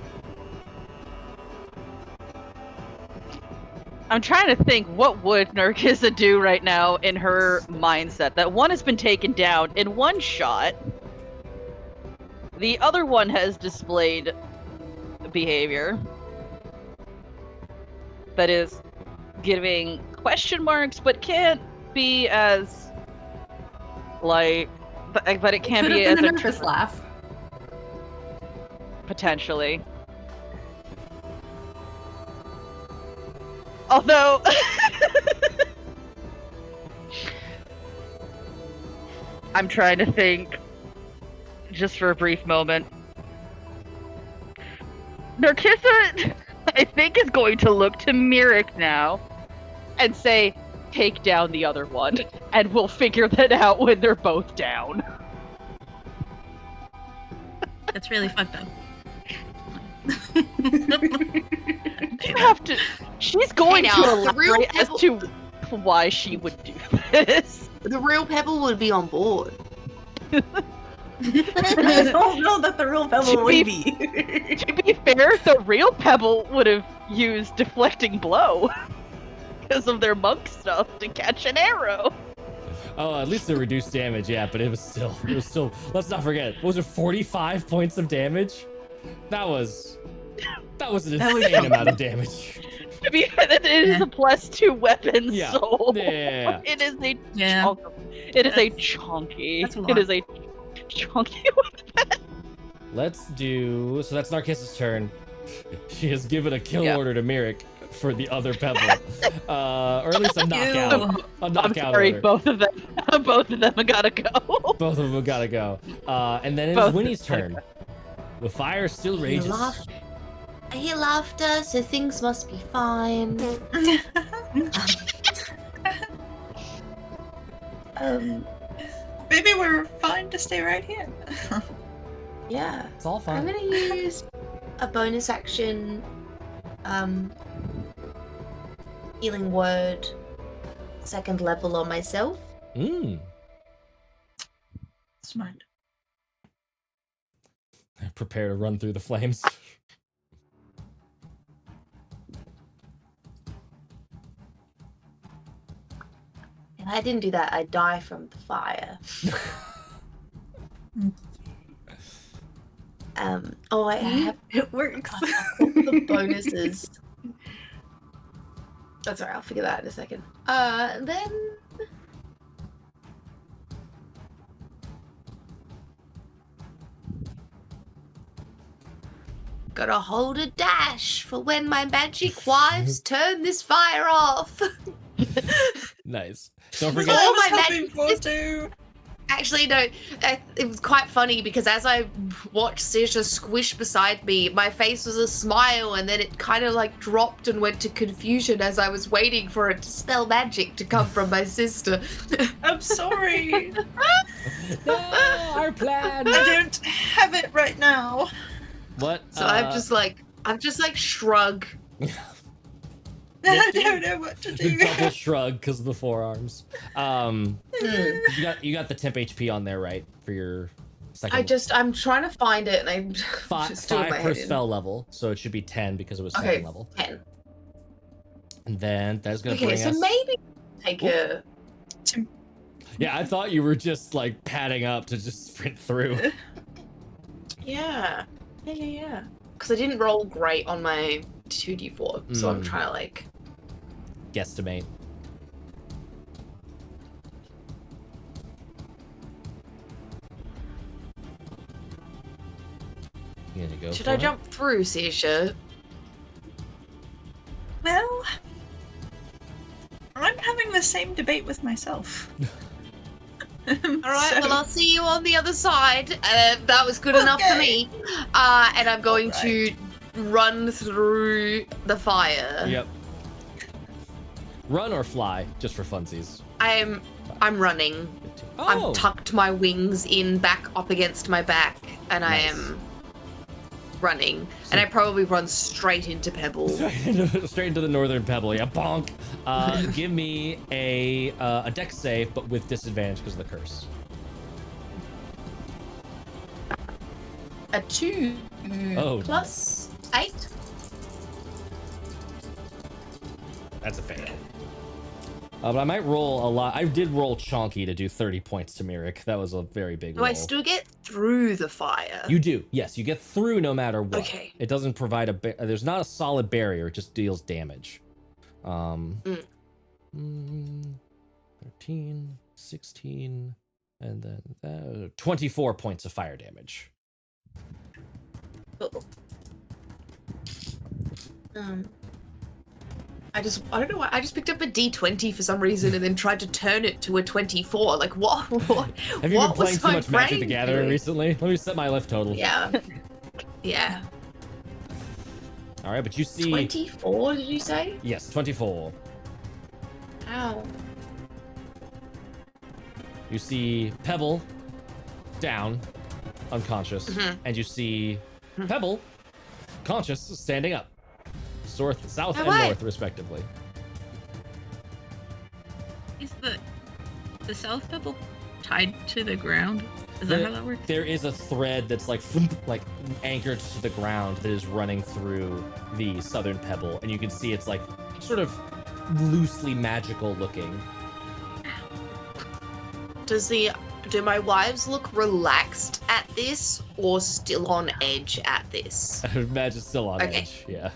I'm trying to think, what would Narcissa do right now in her mindset? That one has been taken down in one shot. The other one has displayed behavior that is giving question marks, but can't be as like, but it can't Could be have as been a a nervous laugh. potentially. Although I'm trying to think just for a brief moment. Narkissa, I think, is going to look to Mirik now and say, take down the other one, and we'll figure that out when they're both down. That's really fucked up. You have to. She's going Hey, to now, the real elaborate as to why she would do this. The real Pebble would be on board. I don't know that the real Pebble To would be- be. To be fair, the real Pebble would have used deflecting blow because of their monk stuff to catch an arrow. Oh, at least it reduced damage, yeah, but it was still, let's not forget, what was it, 45 points of damage? That was an insane amount of damage. To be fair, it is a +2 weapon, Yeah. so Yeah. it is a Yeah. chunk. It is a chunky. That's a It lot. is a chunky weapon. Let's do, so that's Narkissa's turn. She has given a kill Yeah. order to Mirik for the other Pebble. Or at least a knockout. A I'm knockout sorry, order. both of them have gotta go. Both of them gotta go. And then it Both is of Winnie's them gotta turn. The fire still I hear rages. I hear laughter, so things must be fine. Maybe we're fine to stay right here. Yeah. It's all I'm fine. gonna use a bonus action, healing word, 2nd level on myself. Smart. Prepare to run through the flames. If I didn't do that, I'd die from the fire. Oh, I have It works. the bonuses. That's alright, I'll figure that out in a second. Then gotta hold a dash for when my magic wives turn this fire off. Nice. Don't That's forget. what I Oh, was my hoping magic for is- too. Actually, no, it was quite funny because as I watched Sisha squish beside me, my face was a smile and then it kind of like dropped and went to confusion as I was waiting for it to spell magic to come from my sister. I'm sorry. No, our plan. I don't have it right now. What? So I'm just like shrug. I don't know what to the do. double shrug because of the forearms. Hmm. You got the temp HP on there, right? For your second. I'm trying to find it and I'm five, just doing my per head in. spell level, so it should be 10 because it was Okay, second level. 10. And then that's gonna Okay, bring so us. maybe take a. Yeah, I thought you were just like padding up to just sprint through. Yeah. Because I didn't roll great on my 2d4, so I'm Mm. trying to like. Guesstimate. You gonna go Should for I it? jump through, Sisha? Well, I'm having the same debate with myself. All right, well, I'll see you on the other side. That was good enough for Okay. me. And I'm going to run through the fire. Yep. Run or fly, just for funsies. I'm running. Oh, I'm tucked my wings in back up against my back, and I Nice. am running. And I probably run straight into Pebble. straight into the northern pebble. Yeah, bonk. Give me a dex save, but with disadvantage because of the curse. A 2 Oh. plus 8. That's a fail. But I might roll a lot. I did roll chonky to do 30 points to Mirik. That was a very big Do roll. I still get through the fire? You do. Yes, you get through no matter what. Okay. It doesn't provide there's not a solid barrier. It just deals damage. 13, 16, and then 24 points of fire damage. Uh-oh. I don't know why. I just picked up a D20 for some reason and then tried to turn it to a 24. Like, what? Have you been playing too much Magic the Gathering doing? recently? Let me set my lift total. Yeah. Yeah. All right, but you see 24, did you say? yes, 24. Ow. You see Pebble down, unconscious, Mhm. and you see Pebble conscious, standing up. South and Alright. north, respectively. Is the south pebble tied to the ground? Is that how that works? There is a thread that's like anchored to the ground that is running through the southern pebble, and you can see it's like sort of loosely magical looking. Do my wives look relaxed at this or still on edge at this? I would imagine still on Okay. edge. Yeah.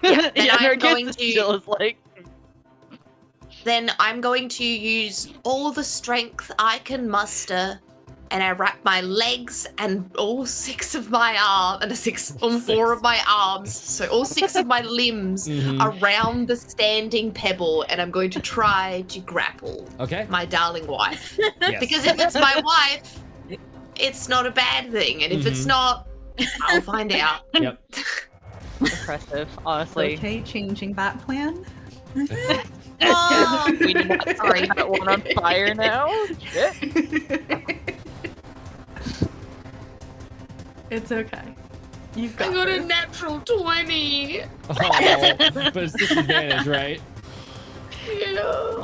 Yeah, then yeah, I'm their going gift to- still is like. Then I'm going to use all the strength I can muster, and I wrap my legs and all 6 of my arms, and on 4 of my arms, so all 6 of my limbs Mhm. around the standing pebble, and I'm going to try to grapple Okay. my darling wife. Yes. Because if it's my wife, it's not a bad thing, and if it's Mhm. not, I'll find out. Yep. Impressive, honestly. Okay, changing that plan. Oh, We did not sorry. set that one on fire now. Shit. It's okay. You've I got got a this. natural 20. Oh, but it's disadvantage, right? Yeah.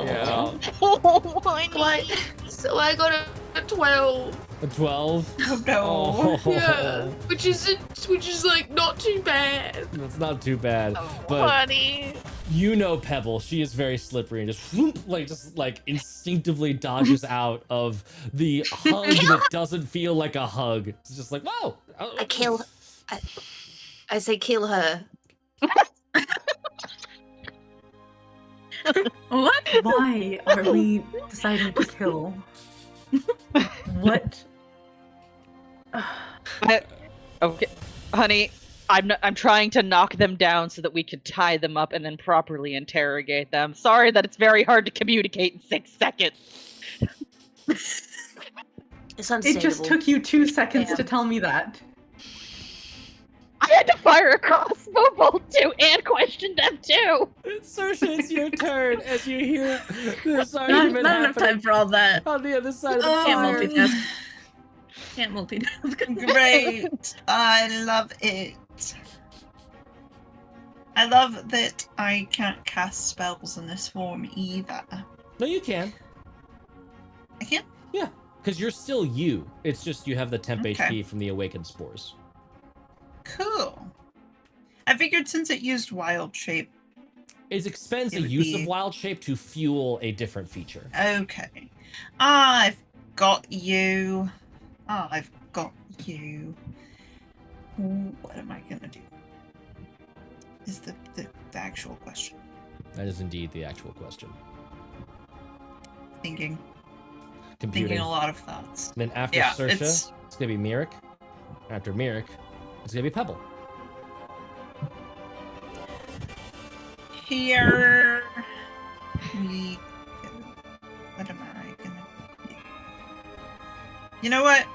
Yeah. Oh my Like, so I got a 12. A 12. Oh no. Oh, Yeah, which is like not too bad. that's not too bad. Oh, But honey. you know Pebble, she is very slippery and just instinctively dodges out of the hug that doesn't feel like a hug. It's just like, whoa. I kill. I say kill her. What? Why are we deciding to kill? What? Okay, honey. I'm trying to knock them down so that we could tie them up and then properly interrogate them. Sorry that it's very hard to communicate in 6 seconds. It's It understandable. just took you 2 seconds Yeah. to tell me that. I had to fire a crossbow bolt too and question them too. Saoirse, it's your turn as you hear this Not argument enough time happening for all that. on the other side of the Can't fire. multitask. Can't multitask. Great. I love it. I love that I can't cast spells in this form either. No, you can. I can't? Yeah, because you're still you. It's just you have the temp Okay. HP from the awakened spores. Cool. I figured since it used wild shape. It expends It the would use be- of wild shape to fuel a different feature. Okay. I've got you. I've got you. What am I gonna do? Is the actual question. That is indeed the actual question. Thinking Computing. a lot of thoughts. Then after Yeah, Saoirse, it's- it's gonna be Mirik. After Mirik, it's gonna be Pebble. Here we go. What am I gonna do? You know what?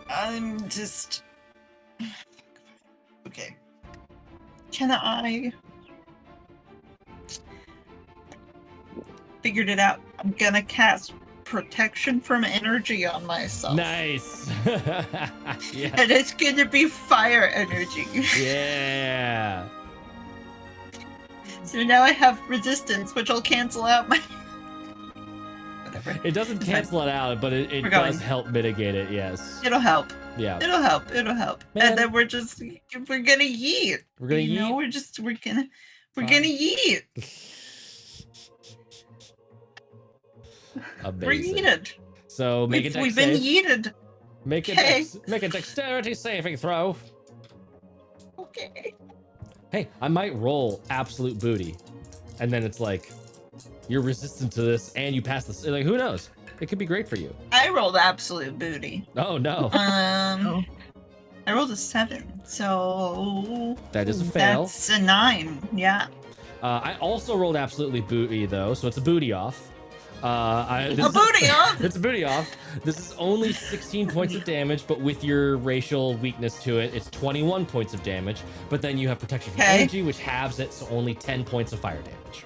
I'm just okay. Can I figured it out? I'm gonna cast protection from energy on myself. Nice. Yeah. And it's gonna be fire energy. Yeah. So now I have resistance, which will cancel out my. Whatever. It doesn't cancel it out, but it We're does going. help mitigate it. Yes. It'll help. Yeah. It'll help. It'll help. Man. And then we're gonna yeet. We're gonna you know, yeet. we're gonna Fine. yeet. We're Amazing. yeeted. So make a dex We've been save. yeeted. Make a Okay. make a dexterity saving throw. Okay. Hey, I might roll absolute booty, and then it's like you're resistant to this, and you pass this. Like, who knows? It could be great for you. I rolled absolute booty. Oh no, I rolled a 7, so that is a fail. That's a 9. Yeah. I also rolled absolutely booty though, so it's a booty off. A booty off. It's a booty off. This is only 16 points of damage, but with your racial weakness to it, it's 21 points of damage. But then you have protection from Okay. energy, which halves it, so only 10 points of fire damage.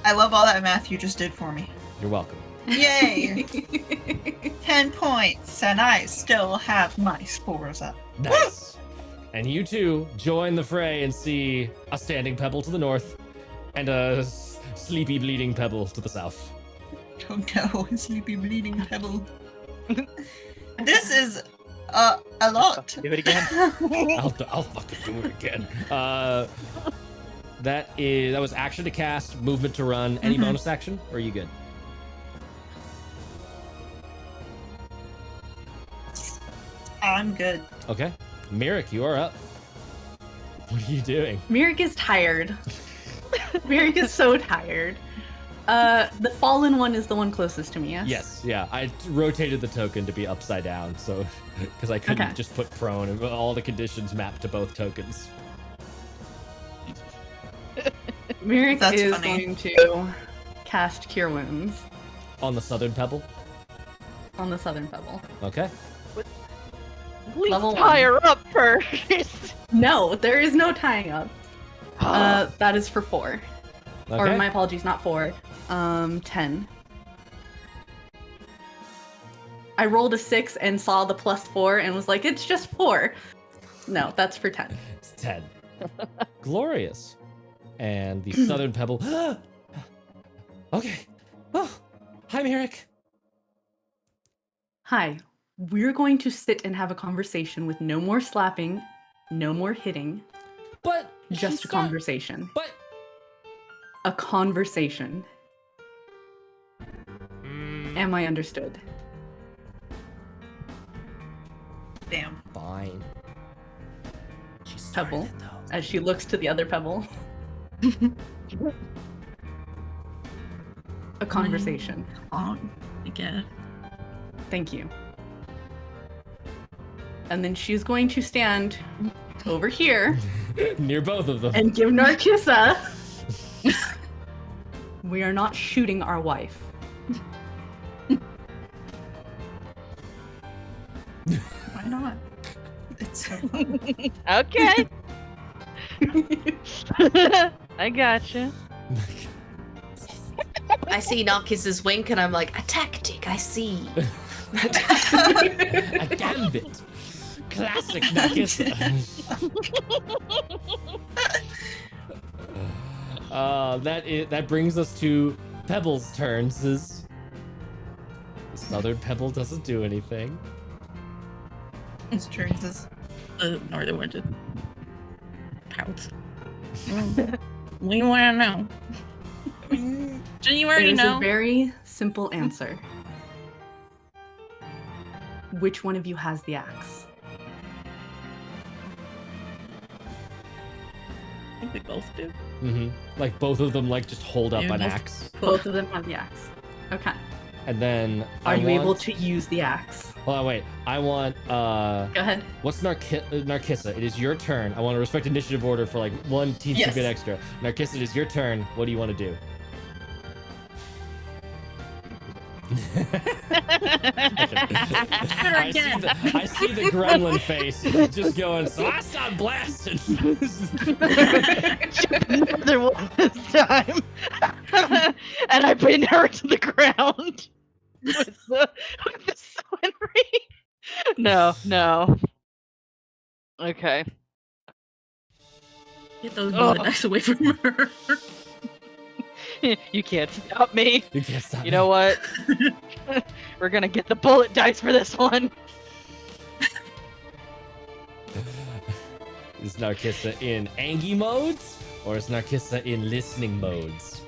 I love all that math you just did for me. You're welcome. Yay! 10 points, and I still have my spores up. Nice. And you two join the fray and see a standing pebble to the north and a sleepy bleeding pebble to the south. Oh no, sleepy bleeding pebble. This is a lot. Do it again. I'll fucking do it again. That was action to cast, movement to run. Any Mhm. bonus action? Or are you good? I'm good. Okay. Merrick, you are up. What are you doing? Mirik is tired. Mirik is so tired. The fallen one is the one closest to me, yes? Yes, yeah. I rotated the token to be upside down, so because I couldn't Okay. just put prone, and all the conditions mapped to both tokens. Mirik That's is funny. going to cast Cure Wounds On the southern pebble. on the southern pebble. Okay. Please Level tie 1. her up first. No, there is no tying up. That is for 4. Or Okay. my apologies, not 4. 10. I rolled a 6 and saw the +4 and was like, it's just 4. No, that's for 10. It's 10. Glorious. And the southern pebble. Okay. Oh, hi, Merrick. Hi, we're going to sit and have a conversation with no more slapping, no more hitting, But just she's a not- conversation. But A conversation. Am I understood? Damn. fine. She's Pebble. it, though. As she looks to the other pebble. A conversation. On, I guess. Thank you. And then she's going to stand over here Near both of them. and give Narcissa. We are not shooting our wife. Why not? It's so Okay. I gotcha. I see Narcissus wink and I'm like, a tactic, I see. A gambit. Classic Narcissa. That brings us to Pebble's turns. The southern Pebble doesn't do anything. It's true. This The northern one just pouts. We want to know. Do you already There's know? a very simple answer. Which one of you has the axe? I think we both do. Mm-hmm. Like both of them, like just hold up Yeah, an both- axe, Both of them have the axe. Okay. and then Are you able want- to use the axe? Hold on, wait. I want Go ahead. What's Narcissa? It is your turn. I want to respect initiative order for like one teensy Yes. bit extra. Narcissa, it is your turn. What do you want to do? I see the gremlin face just going, so I start blasting. Another one this time. And I pin her to the ground with the swinery. No. Okay. Get those Oh. bullet dice away from her. You can't stop me. You can't stop You know me. what? We're gonna get the bullet dice for this one. Is Narcissa in Angie modes or is Narcissa in listening modes?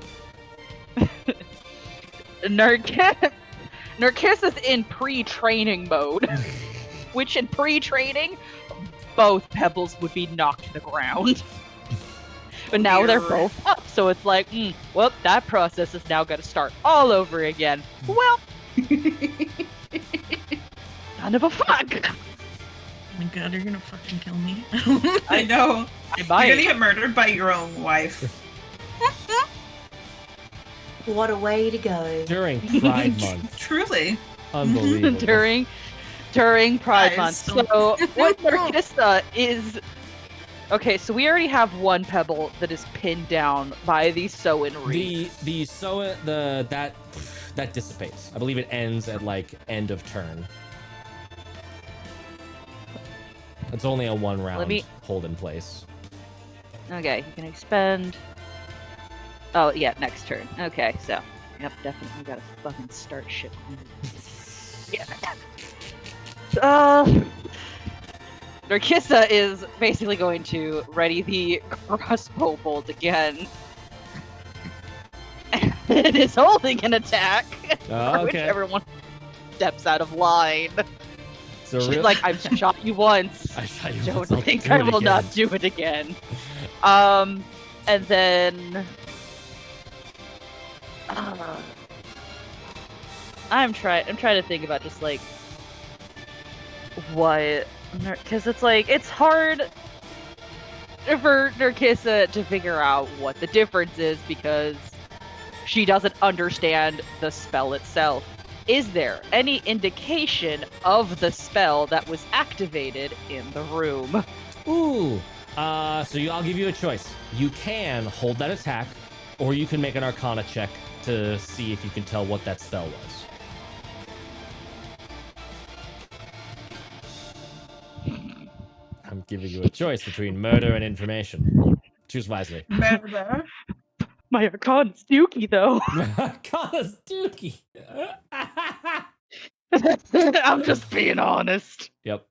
Narcissus in pre-training mode, which in pre-training, both pebbles would be knocked to the ground. But now they're both up, so it's like, well, that process is now gonna start all over again. Well, son of a fuck. Oh my god, you're gonna fucking kill me. I know. I You're gonna might. get murdered by your own wife. What a way to go. During Pride Month. Truly. Unbelievable. during Pride Guys, Month. So what Narcissa is. Okay, so we already have one pebble that is pinned down by the Soen Reef. The so that dissipates. I believe it ends at like end of turn. It's only a 1 round hold in place. Okay, you can expend. Oh yeah, next turn. Okay, so yep, definitely gotta fucking start shit. Yeah. Narcissa is basically going to ready the crossbow bolt again. It is holding an attack. Oh, okay. Everyone steps out of line. So She's like, I've shot you once. I shot you Don't once, I'll think do I it will again. not do it again. And then I'm trying to think about just like what, because it's like it's hard for Narcissa to figure out what the difference is because she doesn't understand the spell itself. Is there any indication of the spell that was activated in the room? Ooh. I'll give you a choice. You can hold that attack, or you can make an Arcana check to see if you can tell what that spell was. I'm giving you a choice between murder and information. Choose wisely. Murder. My Arcana's dookie, though. Arcana's dookie. I'm just being honest. Yep.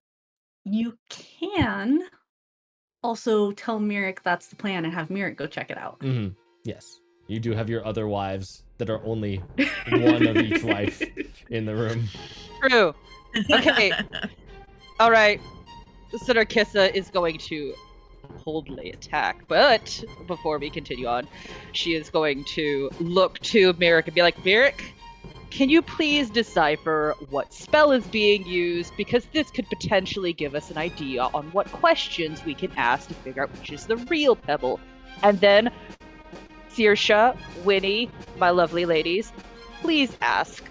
You can also tell Myrick that's the plan and have Myrick go check it out. Mm-hmm. Yes. You do have your other wives that are only one of each wife in the room. True. Okay. All right. So Narcissa is going to coldly attack, but before we continue on, she is going to look to Merrick and be like, Merrick, can you please decipher what spell is being used? Because this could potentially give us an idea on what questions we can ask to figure out which is the real pebble. And then, Saoirse, Winnie, my lovely ladies, please ask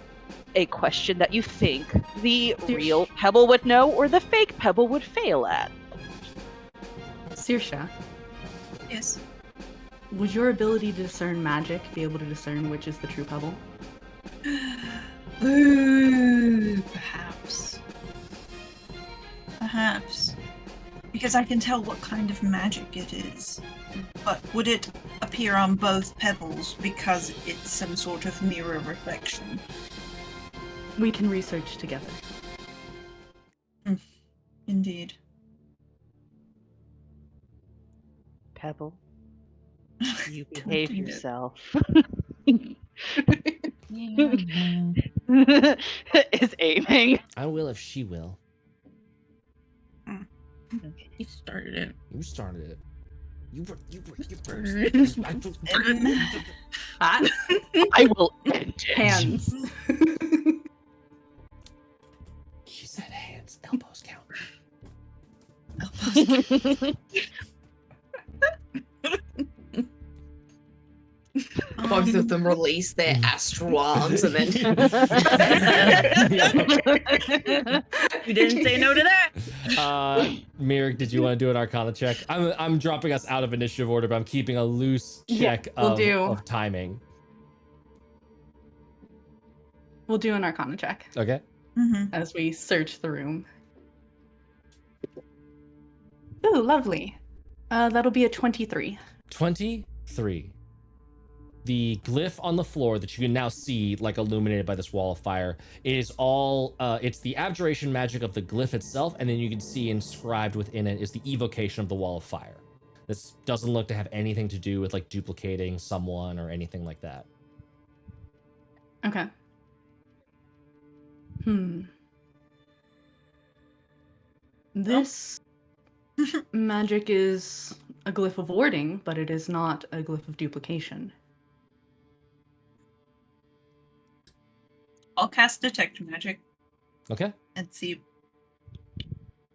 a question that you think the real pebble would know or the fake pebble would fail at. Saoirse, Yes. would your ability to discern magic be able to discern which is the true pebble? Ooh, perhaps. Perhaps. Because I can tell what kind of magic it is. But would it appear on both pebbles because it's some sort of mirror reflection? We can research together. Indeed. Pebble, you behave Don't do it. yourself. Yeah. Is aiming. I will if she will. You started it. You started it. You were I will end it. Hands. She said hands, elbows count. Both of them release their astral arms and then. You didn't say no to that. Mirik, did you want to do an Arcana check? I'm dropping us out of initiative order, but I'm keeping a loose check we'll do. of timing. We'll do an Arcana check Okay. as we search the room. Ooh, lovely. That'll be a 23. 23. The glyph on the floor that you can now see, like illuminated by this wall of fire, is all, it's the abjuration magic of the glyph itself, and then you can see inscribed within it is the evocation of the wall of fire. This doesn't look to have anything to do with like duplicating someone or anything like that. Okay. This magic is a glyph of warding, but it is not a glyph of duplication. I'll cast Detect Magic Okay. and see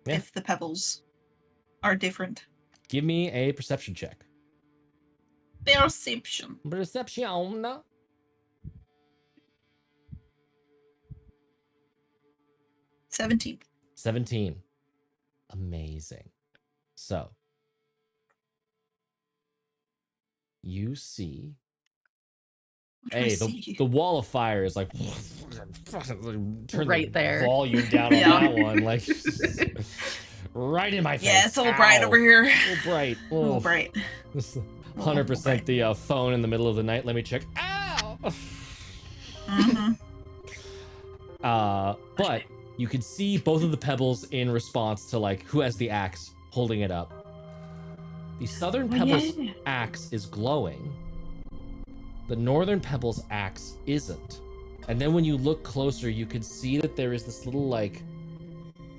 Yeah. if the pebbles are different. Give me a perception check. Perception. Perception. 17. 17. Amazing. So, you see. What do I Hey, see? the wall of fire is like turn Right the there. volume down Yeah. on that one, like right in my face. Yeah, it's all bright Ow. over here. Oh, bright. Oh, Oh, bright. 100% right. the phone in the middle of the night. Let me check. Ow! Mm-hmm. But you can see both of the pebbles in response to like who has the axe holding it up. The southern pebble's axe is glowing. The northern pebble's axe isn't. And then when you look closer, you can see that there is this little like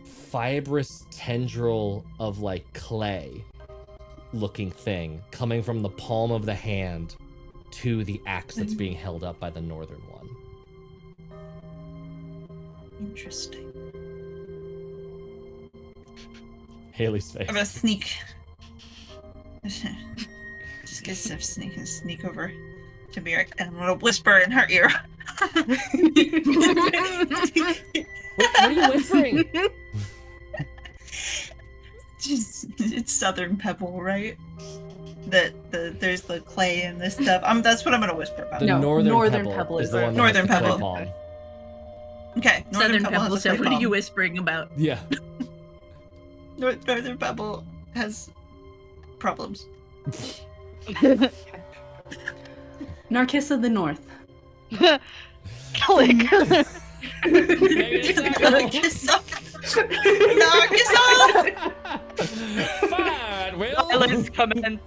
fibrous tendril of like clay looking thing coming from the palm of the hand to the axe that's being held up by the northern one. Interesting. Haley's face. I'm gonna sneak. Just get some sneak over to Mirek, and I'm gonna whisper in her ear. What are you whispering? Just, it's Southern Pebble, right? There's the clay and this stuff. That's what I'm gonna whisper about. The No, northern, northern pebble, pebble is is the the- one that Northern has the clay pebble. palm. Okay, Southern Pebble Pebble has a said, clay "What are you palm. whispering about?" Yeah. Northern Pebble has problems. Narcissa of the North. Click. Fine, Will. Silence commence.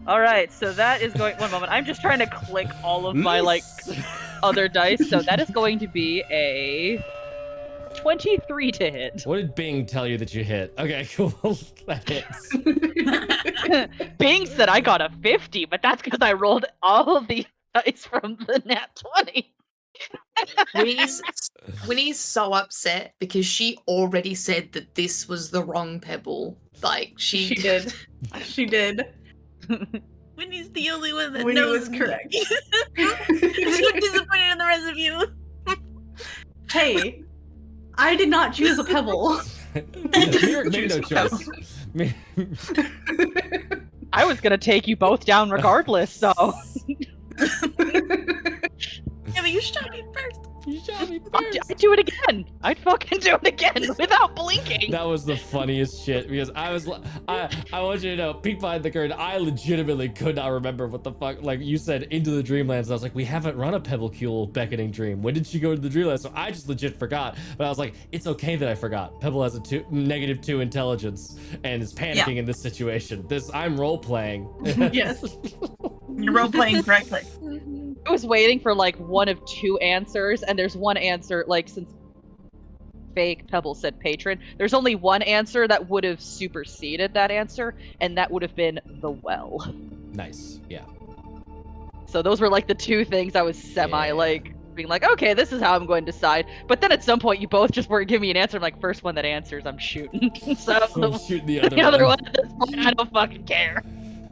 All right, so that is going. One moment. I'm just trying to click all of my like other dice. So that is going to be a 23 to hit. What did Bing tell you that you hit? Okay, cool. That hits. Bing said I got a 50, but that's because I rolled all of the dice from the nat 20. Winnie's so upset because she already said that this was the wrong pebble. Like She did. She did. Winnie's the only one that Winnie knows. was correct. I'm so disappointed in the rest of you. Hey, I did not choose a pebble. Mirek made no choice. I was gonna take you both down regardless, so. Yeah, but you shot me first. You shot me I'd do it again. I'd fucking do it again without blinking. That was the funniest shit because I want you to know, peek behind the curtain, I legitimately could not remember what the fuck, like you said, Into the Dreamlands, and I was like, we haven't run a Pebblecule beckoning dream. When did she go to the Dreamlands? So I just legit forgot, but I was like, it's okay that I forgot. Pebble has a -2 intelligence and is panicking in this situation. I'm role-playing. Yes. You're role playing correctly. I was waiting for like one of two answers, and there's one answer, like since fake Pebble said patron, there's only one answer that would have superseded that answer, and that would have been the well. Nice, yeah. So those were like the two things I was semi like being like, okay, this is how I'm going to decide. But then at some point you both just weren't giving me an answer. I'm like, first one that answers, I'm shooting. So I'm shooting the other the other one. one at this point, I don't fucking care.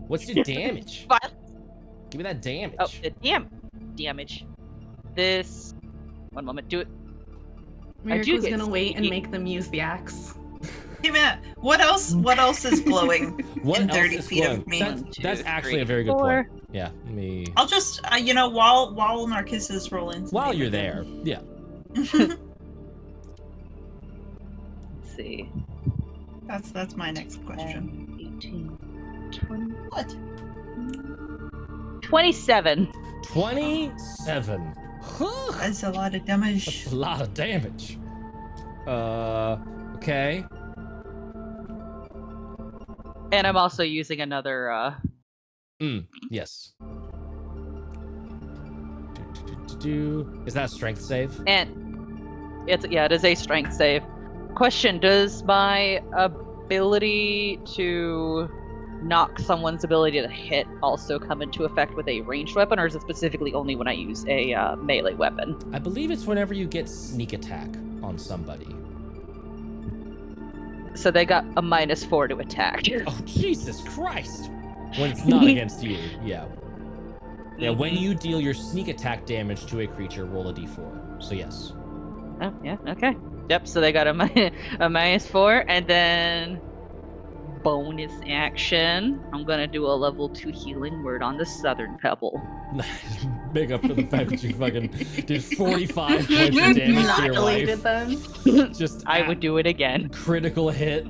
What's your damage? But Give me that damage. oh, the damage. This. One moment. Do it. Mirek do was get gonna wait and sneaky. make them use the axe. Hey Matt, what else is glowing? What in else 30 is feet of glowing? me. That's 1, 2, actually 3, a very good 4. point. Yeah, let me. I'll just while Narcissus is rolling. While you're there, yeah. Let's see. That's my next question. 18, 20, What? 27. 27. Huh. That's a lot of damage. That's a lot of damage. Okay. And I'm also using another. Yes. Is that a strength save? And it is a strength save. Question: does my ability to knock someone's ability to hit also come into effect with a ranged weapon, or is it specifically only when I use a melee weapon? I believe it's whenever you get sneak attack on somebody. So they got a -4 to attack. Oh, Jesus Christ! When it's not against you, yeah. Yeah, when you deal your sneak attack damage to a creature, roll a d4. So yes. Oh, yeah, okay. Yep, so they got a -4, and then bonus action. I'm gonna do a level 2 healing word on the Southern Pebble. Make up for the fact that you fucking did 45 points of damage to your Annihilated wife. them. Just I would do it again. critical hit.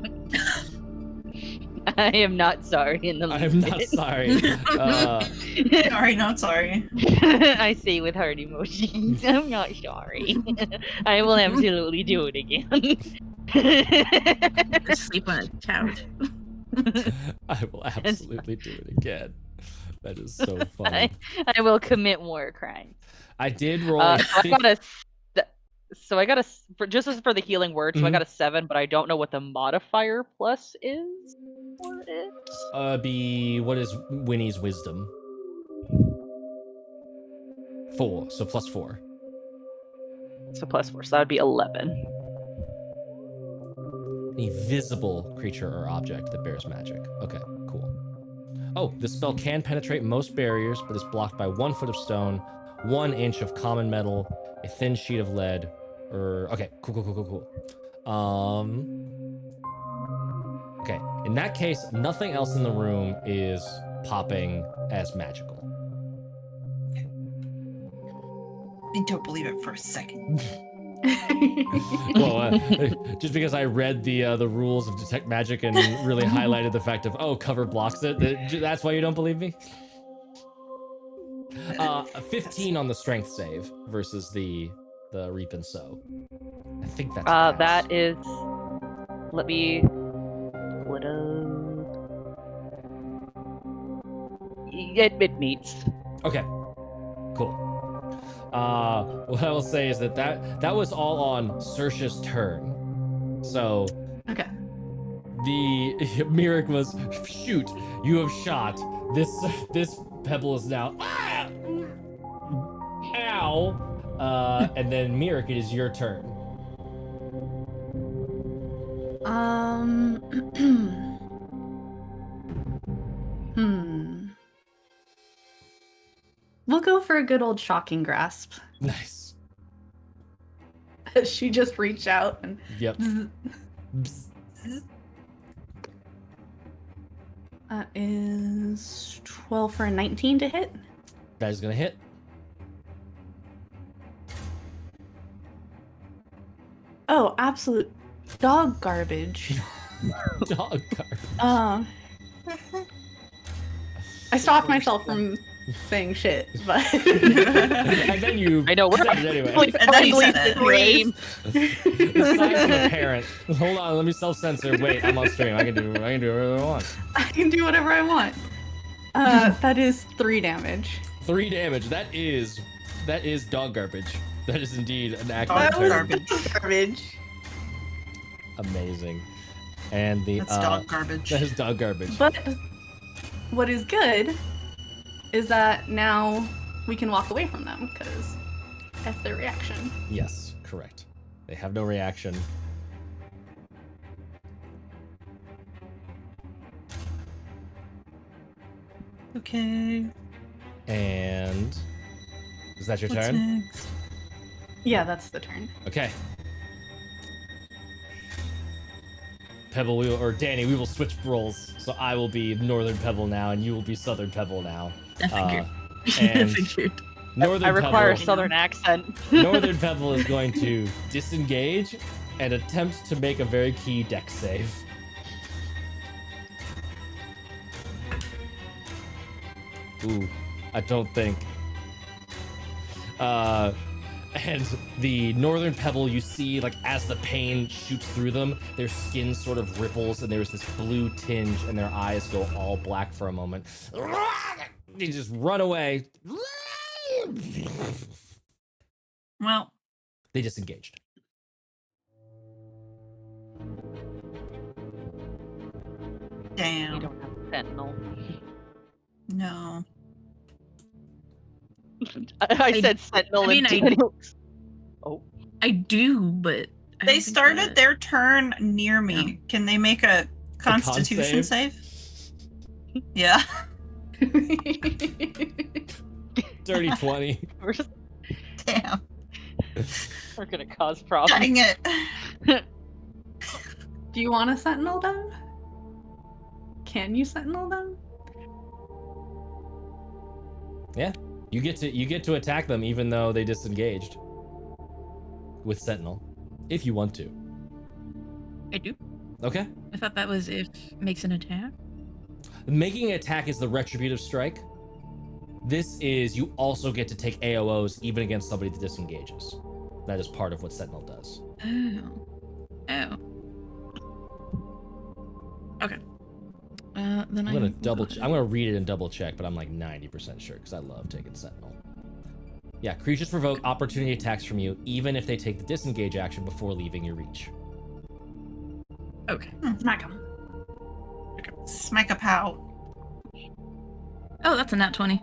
I am not sorry in the I am not least sorry. Sorry, not sorry. bit. I say with heart emojis. I'm not sorry. I will absolutely do it again. Just sleep on a couch. I will absolutely do it again. That is so funny. I will commit war crimes. I did roll. So I got a just as for the healing word. So I Mhm. got a 7, but I don't know what the modifier plus is for it. Be what is Winnie's wisdom? 4, so +4. So +4, so that would be 11. A visible creature or object that bears magic. Okay, cool. Oh, this spell can penetrate most barriers, but is blocked by 1 foot of stone, 1 inch of common metal, a thin sheet of lead, or okay, cool. Okay, in that case, nothing else in the room is popping as magical. I don't believe it for a second. Well, just because I read the rules of detect magic and really highlighted the fact of cover blocks it, that's why you don't believe me. A 15 on the strength save versus the reap and sow. I think that's a pass. That is. Let me. What it meets. Okay, cool. What I will say is that was all on Saoirse's turn. So Okay. the Mirik was, shoot, you have shot. This pebble is now ow. And then Mirik, it is your turn. We'll go for a good old shocking grasp. Nice. She just reached out and Yep. that is 12 for a 19 to hit. That is gonna hit. Oh, absolute dog garbage. Dog card. I stopped myself from saying shit, but And then you I know, we're said it anyway. And then he said it. Scream. The signs of a parent. Hold on, let me self-censor. Wait, I'm on stream. I can do whatever I want. I can do whatever I want. That is 3 damage. 3 damage. That is dog garbage. That is indeed an Dog accurate term. garbage. Garbage. Amazing. And the That's dog garbage. that is dog garbage. But what is good is that now we can walk away from them because F their reaction. Yes, correct. They have no reaction. Okay. And is that your What's turn? next? Yeah, that's the turn. Okay. Pebble, or Danny, we will switch roles. So I will be Northern Pebble now, and you will be Southern Pebble now. I figured. And I figured. Northern I require a Pebble, southern accent. Northern Pebble is going to disengage and attempt to make a very key dex save. Ooh, I don't think. And the Northern Pebble, you see, like, as the pain shoots through them, their skin sort of ripples, and there's this blue tinge, and their eyes go all black for a moment. They just run away. Well, They disengaged. We damn. don't have a sentinel. No. I said sentinel. I mean, and Daniel- Oh, I do, but I don't They think started that- their turn near me. Can they make a con Constitution save? Yeah. Dirty 20. we're just Damn. we're gonna cause problems. Dang it. Do you want to sentinel them? Can you sentinel them? Yeah, you get to attack them even though they disengaged with Sentinel, if you want to. I do. Okay. I thought that was if makes an attack. Making an attack is the retributive strike. This is you also get to take AOs even against somebody that disengages. That is part of what Sentinel does. Oh. Oh. Okay. Then I'm gonna I'm gonna read it and double check, but I'm like 90% sure because I love taking Sentinel. Yeah, creatures provoke opportunity attacks from you even if they take the disengage action before leaving your reach. Okay. Smack him. Smack a pow. Oh, that's a nat 20.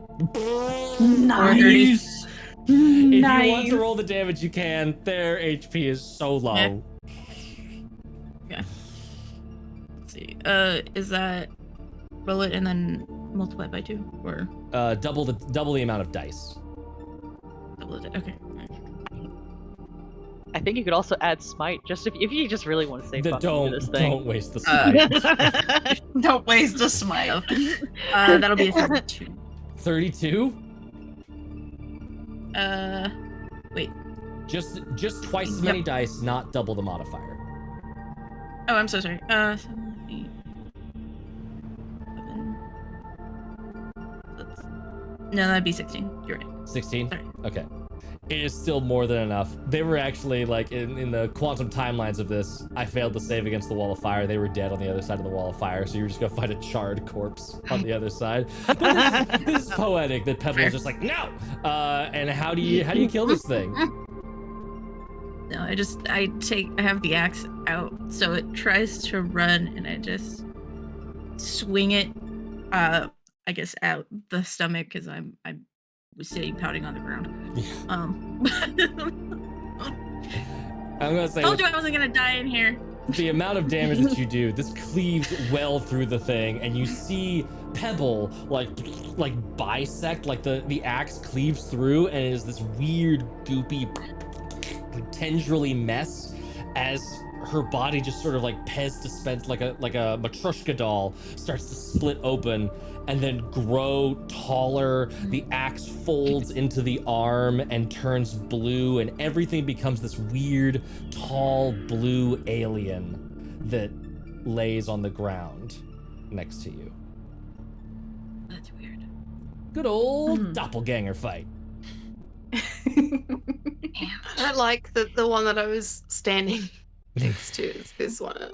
Nice. If you want Nice. to roll the damage, you can. Their HP is so low. Yeah. Let's see. Is that roll it and then multiply by 2, or Double the amount of dice. double it? Okay. I think you could also add smite, just if you just really want to say fuck you to this thing. Don't waste the smite. Don't waste a smite. That'll be a 32. 32? Wait. Just twice as many dice, not double the modifier. Oh, I'm so sorry. 7, 8, 7. No, that'd be 16. You're right. 16? Sorry. Okay. It is still more than enough. They were actually, like, in the quantum timelines of this, I failed to save against the wall of fire. They were dead on the other side of the wall of fire, so you're just gonna find a charred corpse on the other side. But this is poetic that Pebble is just like, no! And how do you kill this thing? No, I have the axe out, so it tries to run, and I just swing it, I guess, out the stomach, because I was sitting pouting on the ground. I'm gonna say, Told you I wasn't gonna die in here. the amount of damage that you do, this cleaves well through the thing, and you see Pebble like bisect, like the axe cleaves through, and it is this weird, goopy, tendrily mess as her body just sort of like Pez dispense, like a Matryoshka doll, starts to split open and then grow taller. The axe folds into the arm and turns blue, and everything becomes this weird, tall, blue alien that lays on the ground next to you. That's weird. Good old doppelganger fight. I don't like the one that I was standing next to. Is this one?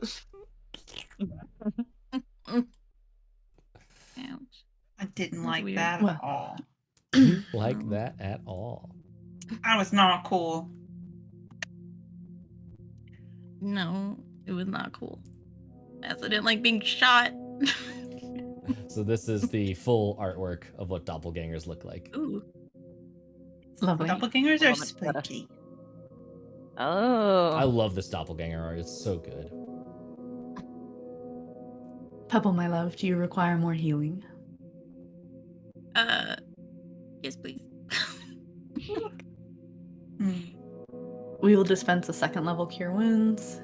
Ouch. I didn't That's like weird. that Well. at all. Like that at all. That was not cool. No, it was not cool. As I didn't like being shot. So this is the full artwork of what doppelgangers look like. Ooh. Lovely. Doppelgangers Oh, are that's better. spooky. Oh. I love this doppelganger art. It's so good. Pebble, my love, do you require more healing? Yes, please. Hmm. We will dispense a second level cure wounds.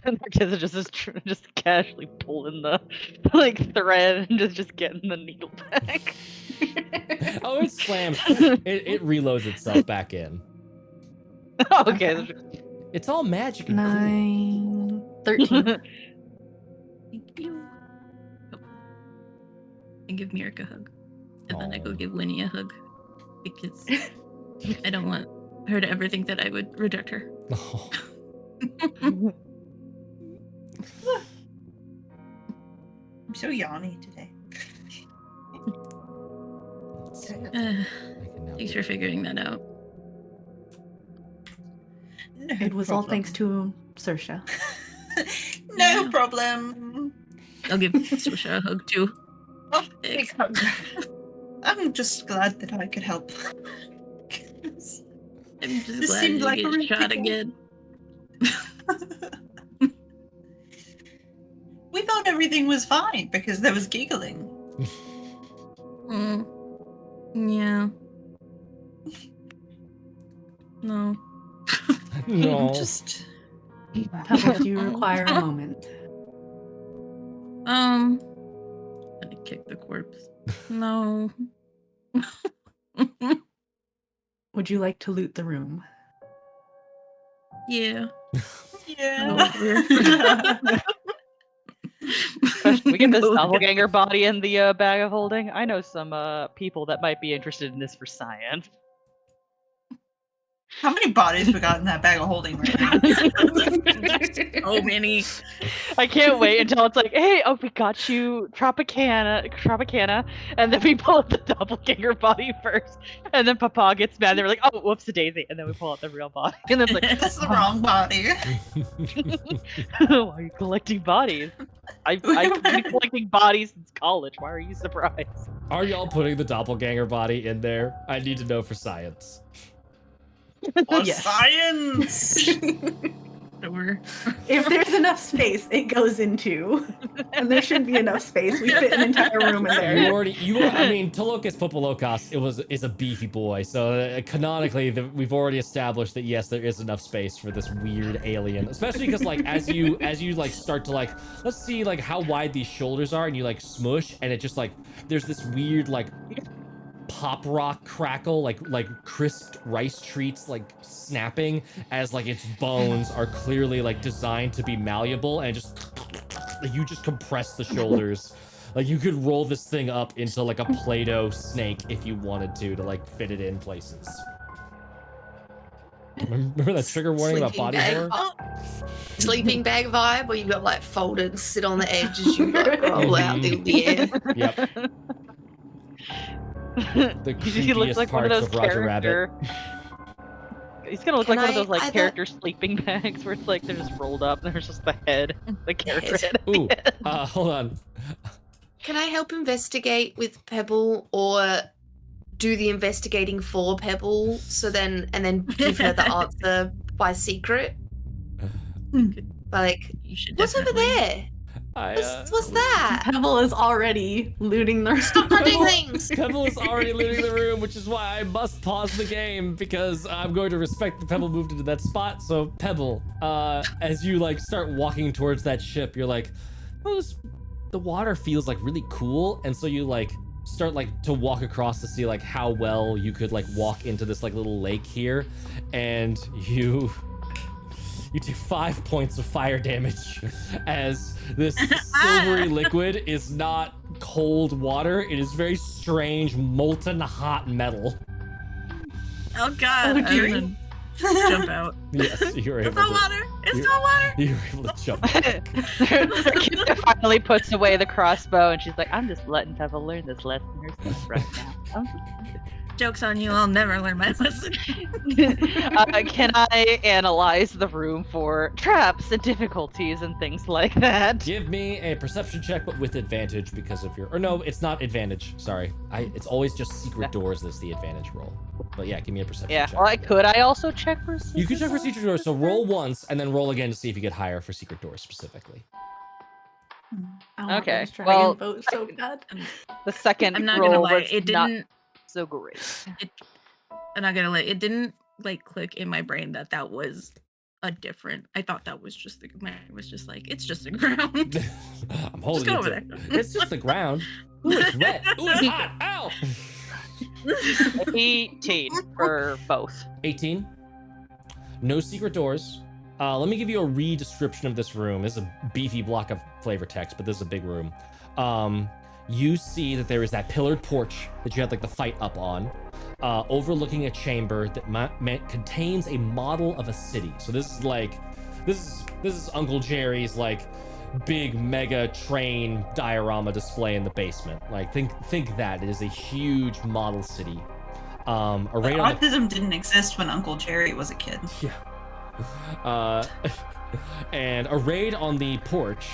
And our kids are just casually pulling the thread and just getting the needle back. Oh, it slams. It reloads itself back in. Okay. It's all magic and 9, 13. Thank you. Oh. And give Mirek a hug. And then I go Aw. give Winnie a hug. Because I don't want her to ever think that I would reject her. cool. I'm so yawny today. Let's see. Uh, I can now thanks get- for figuring that out. No It was all problem. thanks to Sersha. No problem. I'll give Swisha a hug too. Oh, Thanks. big hug. I'm just glad that I could help. I'm just This glad seemed you like a get real shot pickle. again. We thought everything was fine because there was giggling. Mm. Yeah. No. No. Just Pebble, do you require a moment? I'm gonna kick the corpse. No. Would you like to loot the room? Yeah. Yeah. We get this Go look at- doppelganger body in the bag of holding. I know some people that might be interested in this for science. How many bodies we got in that bag of holding right now? Oh, many. I can't wait until it's like, hey, oh, we got you Tropicana, and then we pull out the doppelganger body first, and then Papa gets mad. They're like, oh, whoops, a daisy, and then we pull out the real body, and then it's like, That's the wrong body. why are you collecting bodies? I've been collecting bodies since college. Why are you surprised? Are y'all putting the doppelganger body in there? I need to know for science. What Yes. science? Sure. If there's enough space, it goes into, and there should be enough space. We fit an entire room in there. I mean, Tolokas Popolokos is a beefy boy, so canonically, we've already established that yes, there is enough space for this weird alien. Especially because like as you like start to like, let's see like how wide these shoulders are, and you like smush, and it just like there's this weird like pop rock crackle, like crisped rice treats like snapping as like its bones are clearly like designed to be malleable, and just you just compress the shoulders. Like you could roll this thing up into like a Play-Doh snake if you wanted to like fit it in places. Remember that trigger warning about body horror? Sleeping bag vibe, where you got like folded, sit on the edge as you like roll out in the air. Yep. The He looks creepiest like one of parts those of Roger Rabbit. character. He's gonna look Can like one of I those like either- character sleeping bags where it's like they're just rolled up and there's just the head, the character head. Ooh, hold on. Can I help investigate with Pebble, or do the investigating for Pebble, and then give her the answer by secret? Like, You should what's over definitely- there? What's that? Pebble is already looting the Stop touching things! Pebble is already looting the room, which is why I must pause the game, because I'm going to respect the Pebble moved into that spot. So Pebble, as you like start walking towards that ship, you're like, oh, the water feels like really cool, and so you like start like to walk across to see like how well you could like walk into this like little lake here, and you take 5 points of fire damage as this silvery liquid is not cold water. It is very strange, molten hot metal. Oh god. Oh, dearie. I'm gonna jump out. Yes, you were It's able not to. water. It's not water. You were able to jump. Back. Finally puts away the crossbow and she's like, I'm just letting Pebble learn this lesson herself right now. Joke's on you. I'll never learn my lesson. Can I analyze the room for traps and difficulties and things like that? Give me a perception check, but with advantage because of your. Or no, it's not advantage. Sorry, it's always just secret doors that's the advantage roll. But yeah, give me a perception Yeah, check. well, I also check for secret You can check for doors? secret doors. So roll once and then roll again to see if you get higher for secret doors specifically. I want Okay, those dragon well, boats so bad. The second I'm not roll gonna lie. was It not didn't. so great. I'm not gonna lie. It didn't like click in my brain that was a different. I thought that was just the. My brain was just like, it's just the ground. I'm holding go it. over to- there. It's just the ground. Ooh, it's wet. Ooh, it's hot. Ow. 18 for both. 18. No secret doors. Let me give you a re-description of this room. This is a beefy block of flavor text, but this is a big room. You see that there is that pillared porch that you had like the fight up on, overlooking a chamber that contains a model of a city. So this is Uncle Jerry's like big mega train diorama display in the basement. Like think that it is a huge model city. Arrayed on the Autism didn't exist when Uncle Jerry was a kid. Yeah. And arrayed on the porch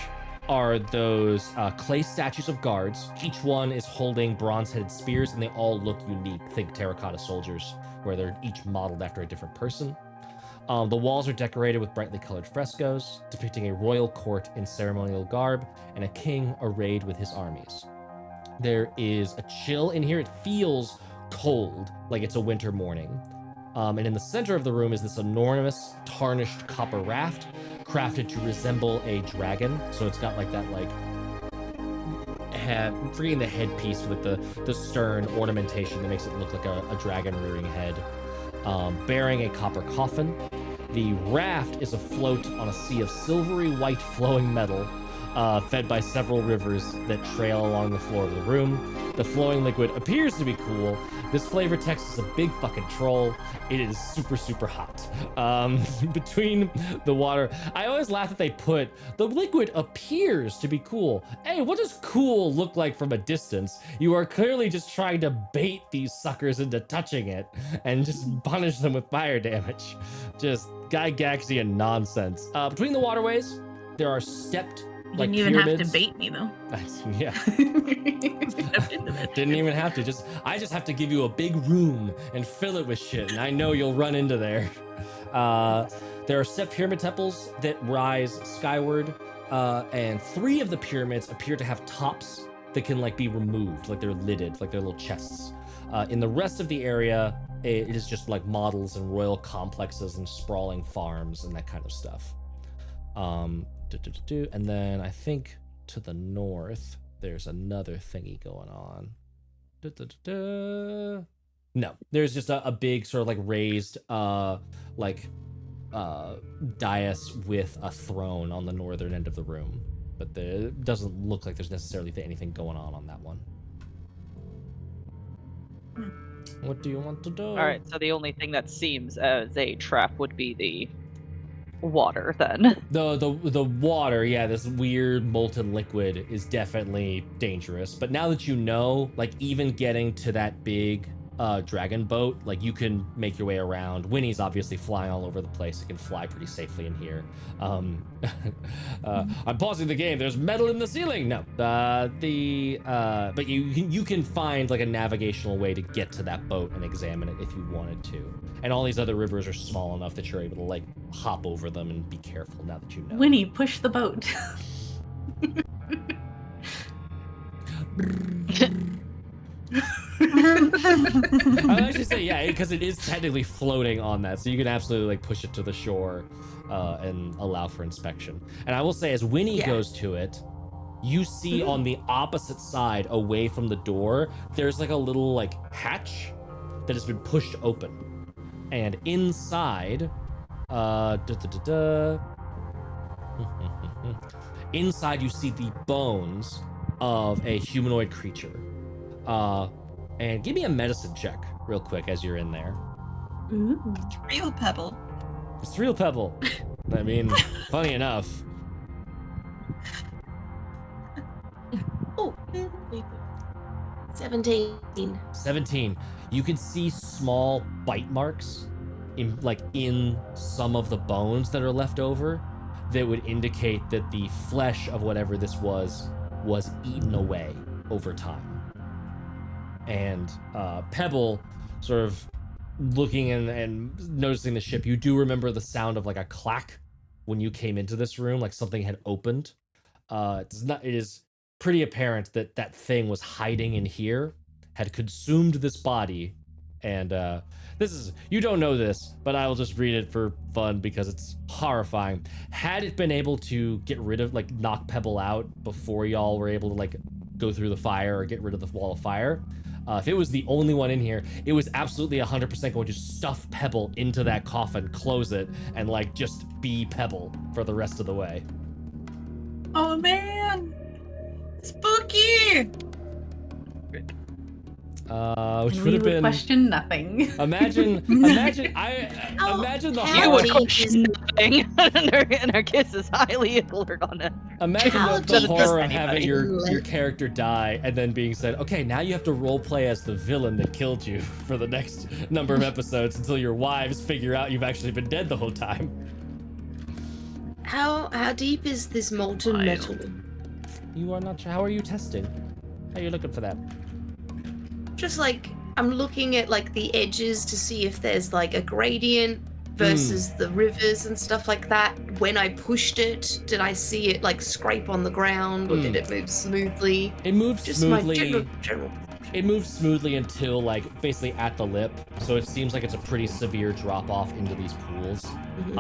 are those clay statues of guards. Each one is holding bronze-headed spears, and they all look unique. Think terracotta soldiers, where they're each modeled after a different person. The walls are decorated with brightly colored frescoes, depicting a royal court in ceremonial garb and a king arrayed with his armies. There is a chill in here. It feels cold, like it's a winter morning. And in the center of the room is this enormous tarnished copper raft crafted to resemble a dragon. So it's got like that like freeing the headpiece with the stern ornamentation that makes it look like a dragon rearing head, bearing a copper coffin. The raft is afloat on a sea of silvery white flowing metal, fed by several rivers that trail along the floor of the room. The flowing liquid appears to be cool. This flavor text is a big fucking troll. It is super, super hot. Between the water, I always laugh that they put, the liquid appears to be cool. Hey, what does cool look like from a distance? You are clearly just trying to bait these suckers into touching it and just punish them with fire damage. Just Gygaxian nonsense. Between the waterways, there are stepped You like didn't even pyramids. have to bait me though. Yeah. Stepped into it. Didn't even have to. I just have to give you a big room and fill it with shit, and I know you'll run into there. There are stepped pyramid temples that rise skyward, and 3 of the pyramids appear to have tops that can like be removed, like they're lidded, like they're little chests. In the rest of the area, it is just like models and royal complexes and sprawling farms and that kind of stuff. And then I think to the north, there's another thingy going on. No, there's just a big sort of like raised dais with a throne on the northern end of the room. But it doesn't look like there's necessarily anything going on that one. What do you want to do? All right, so the only thing that seems as a trap would be the water then. The water, yeah, this weird molten liquid is definitely dangerous. But now that you know, like even getting to that big dragon boat, like you can make your way around. Winnie's obviously flying all over the place. It can fly pretty safely in here. I'm pausing the game. There's metal in the ceiling. No, but you can find like a navigational way to get to that boat and examine it if you wanted to. And all these other rivers are small enough that you're able to like hop over them and be careful now that you know. Winnie, push the boat. I would actually say, yeah, because it is technically floating on that, so you can absolutely like push it to the shore and allow for inspection. And I will say, as Winnie goes to it, you see on the opposite side, away from the door, there's like a little like hatch that has been pushed open, and inside, inside you see the bones of a humanoid creature. And give me a medicine check real quick as you're in there. Ooh. Real pebble. It's real pebble. I mean, funny enough. Oh, 17. 17. You can see small bite marks in some of the bones that are left over that would indicate that the flesh of whatever this was eaten away over time. And Pebble, sort of looking and noticing the ship, you do remember the sound of like a clack when you came into this room, like something had opened. It is pretty apparent that that thing was hiding in here, had consumed this body, and you don't know this, but I will just read it for fun because it's horrifying. Had it been able to get rid of, like, knock Pebble out before y'all were able to like go through the fire or get rid of the wall of fire, if it was the only one in here, it was absolutely 100% going to stuff Pebble into that coffin, close it, and like just be Pebble for the rest of the way. Oh man! Spooky! Which We would have been question nothing. imagine the How You would deep question is- nothing, and our kiss is highly alert on it. Imagine How the deep horror is of having anybody? your character die and then being said, okay, now you have to roleplay as the villain that killed you for the next number of episodes until your wives figure out you've actually been dead the whole time. How deep is this molten metal? You are not sure. How are you testing? How are you looking for that? Just like I'm looking at like the edges to see if there's like a gradient versus the rivers and stuff like that. When I pushed it, did I see it like scrape on the ground, or did it move smoothly? It moved Just smoothly. my general. It moves smoothly until like basically at the lip, so it seems like it's a pretty severe drop off into these pools. Mhm.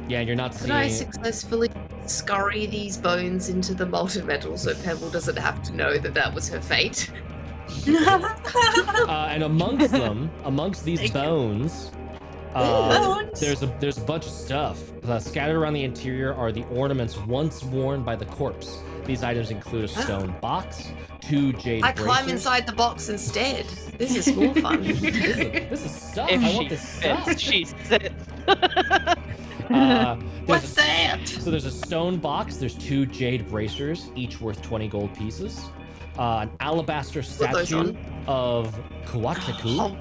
Yeah, and you're not Could I seeing. successfully scurry these bones into the molten metal so Pebble doesn't have to know that that was her fate? And amongst them, amongst these Thank you. bones, Bones. there's a bunch of stuff. Scattered around the interior are the ornaments once worn by the corpse. These items include a stone box, 2 jade I climb bracers. inside the box instead. This is more fun. This is stuff. If I she want this stuff. fits, she sits. What's that? So there's a stone box. There's 2 jade bracers, each worth 20 gold pieces. An alabaster Put those statue on. of Kuwataku. Oh,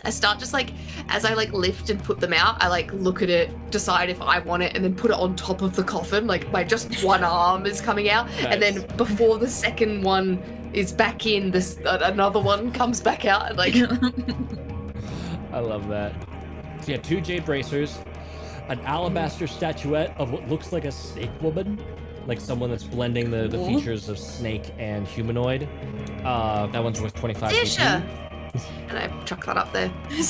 I start just like as I like lift and put them out. I like look at it, decide if I want it, and then put it on top of the coffin. Like my just one arm is coming out, and then Nice. before the second one is back in, this another one comes back out. And like I love that. So yeah, 2 jade bracers, an alabaster statuette of what looks like a snake woman, like someone that's blending the features of snake and humanoid. That one's worth 25 Disha! GP. And I chuck that up there. The